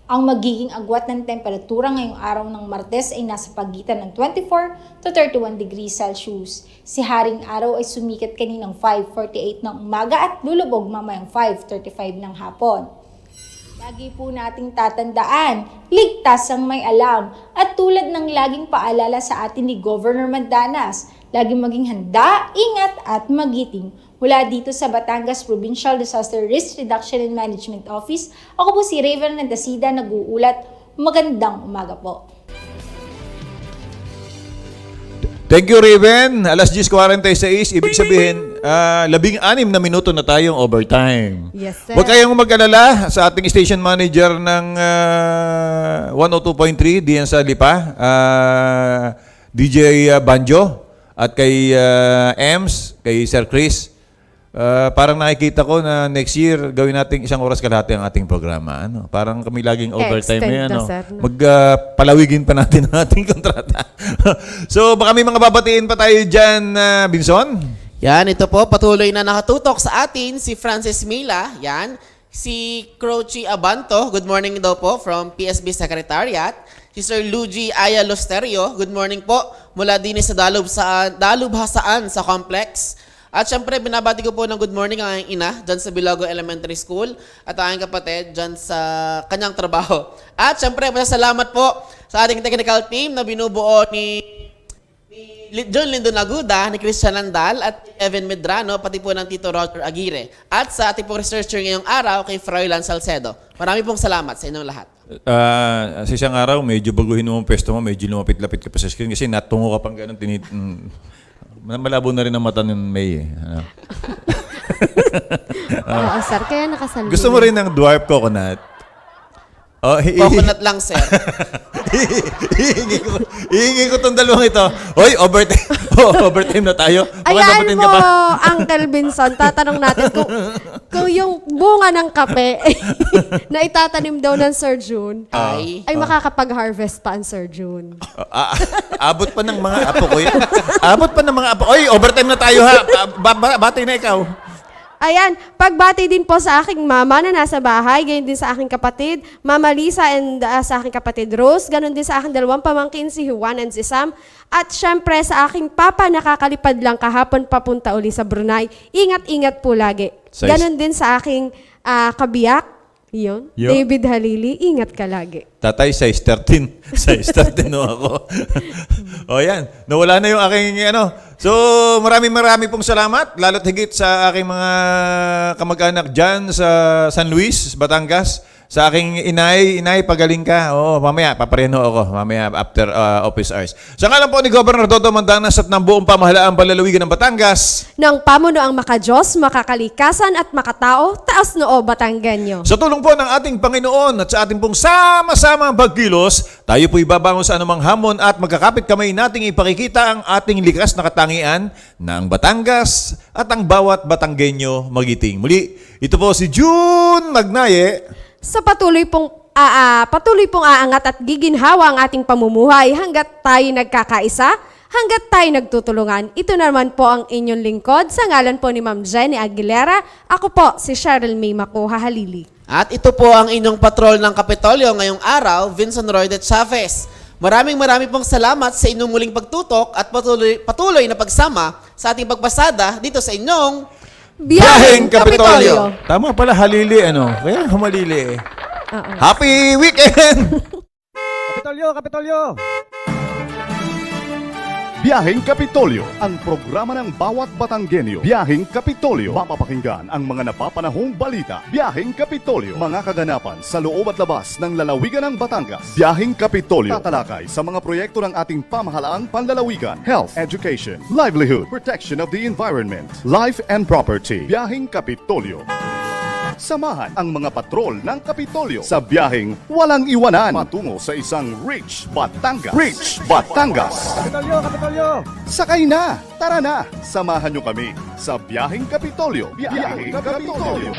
Ang magiging agwat ng temperatura ngayong araw ng Martes ay nasa pagitan ng 24 to 31 degrees Celsius. Si Haring Araw ay sumikat kaninang 5:48 ng umaga at lulubog mamayang 5:35 ng hapon. Lagi po nating tatandaan, ligtas ang may alam at tulad ng laging paalala sa atin ni Governor Mandanas, laging maging handa, ingat at magiting. Mula dito sa Batangas Provincial Disaster Risk Reduction and Management Office, ako po si Raven Nandasida, nag-uulat. Magandang umaga po. Thank you, Raven. Alas 10:46, ibig sabihin, 16 na minuto na tayong overtime. Yes, sir. Huwag kayong mag-alala sa ating station manager ng 102.3 diyan sa Lipa, DJ Banjo, at kay Ems, kay Sir Chris. Parang nakikita ko na next year gawin natin 1 oras kalahati ang ating programa. Ano? Parang kami laging overtime Extend ngayon. na, Ano? sir. Palawigin pa natin ang ating kontrata. So baka may mga babatiin pa tayo dyan, Binson? Yan, ito po, patuloy na nakatutok sa atin si Francis Mila. Yan, si Croci Abanto, good morning daw po from PSB Secretariat. Si Sir Luigi Aya Losterio, good morning po, mula din sa Dalubhasaan sa Complex. At syempre, binabati ko po ng good morning ang aking ina dyan sa Bilogo Elementary School at ang aking kapatid dyan sa kanyang trabaho. At syempre, pasasalamat po sa ating technical team na binubuo ni John Lindo Naguda, ni Christian Landal at Evan Medrano, pati po ng Tito Roger Aguirre. At sa ating pong researcher ngayong araw kay Froilan Salcedo. Marami pong salamat sa inyong lahat. Sa isang araw, medyo baguhin mo ang pwesto mo, medyo lumapit-lapit ka pa sa screen kasi natungo ka pang gano'n, malabo na rin ang mata ng May. Ano? Oo, sir. Kaya nakasalubong. Gusto mo rin ng dwarf coconut? Oh, Coconut lang, sir. Hihingi ko itong dalawang ito. Hoy, overtime. Overtime na tayo. Ayaan Makadapatin mo, ka pa. Uncle Binson, tatanong natin kung yung bunga ng kape na itatanim daw ng Sir June, ay makakapag-harvest pa ang Sir June. Abot pa ng mga apo ko yan. Abot pa ng mga apo. Oy, overtime na tayo ha. Batay na ikaw. Ayan, pagbati din po sa aking mama na nasa bahay, gayon din sa aking kapatid, Mama Lisa and sa aking kapatid Rose, ganon din sa aking dalawang pamangkin si Juan and si Sam, at syempre sa aking papa nakakalipad lang kahapon papunta uli sa Brunei. Ingat-ingat po lagi. Size. Ganon din sa aking kabiyak, yun, Yo. David Halili, ingat ka lagi. Tatay, size 13. Size 13 no ako. O yan, nawala na yung aking ano. So, marami pong salamat. Lalo't higit sa aking mga kamag-anak dyan sa San Luis, Batangas. Sa aking inay, pagaling ka. Oo, mamaya, papareno ako. Mamaya, after office hours. Sa ngalan po ni Governor Dodo Mandanas at ng buong pamahalaang palalawigan ng Batangas. Nang pamuno ang makajos, makakalikasan at makatao, taas noo Batanggenyo. Sa tulong po ng ating Panginoon at sa ating pong sama-sama Sama-sama ang pagkilos, tayo po'y babangon sa anumang hamon at magkakapit kamay nating ipakikita ang ating likas na katangian na ang Batangas at ang bawat Batanggenyo magiting. Muli, ito po si June Magnaye. Sa patuloy pong aangat at giginhawa ang ating pamumuhay hanggat tayo nagkakaisa, hanggat tayo nagtutulungan. Ito naman po ang inyong lingkod sa ngalan po ni Ma'am Jenny Aguilera. Ako po si Cheryl May Makuha Halili. At ito po ang inyong patrol ng Kapitolyo ngayong araw, Vincent Roy de Chavez. Maraming pong salamat sa inyong muling pagtutok at patuloy na pagsama sa ating pagpasada dito sa inyong Biyaheng Kapitolyo. Tama pala, halili ano. Kaya humalili eh. Happy weekend! Biyaheng Kapitolyo, ang programa ng bawat Batanggenyo. Biyaheng Kapitolyo, mapapakinggan ang mga napapanahong balita. Biyaheng Kapitolyo, mga kaganapan sa loob at labas ng lalawigan ng Batangas. Biyaheng Kapitolyo, tatalakay sa mga proyekto ng ating pamahalaang panlalawigan, health, education, livelihood, protection of the environment, life and property. Biyaheng Kapitolyo. Samahan ang mga patrol ng Kapitolyo sa biyaheng walang iwanan patungo sa isang Rich Batangas. Rich Batangas! Kapitolyo! Sakay na! Tara na! Samahan nyo kami sa biyaheng Kapitolyo. Biyaheng Kapitolyo!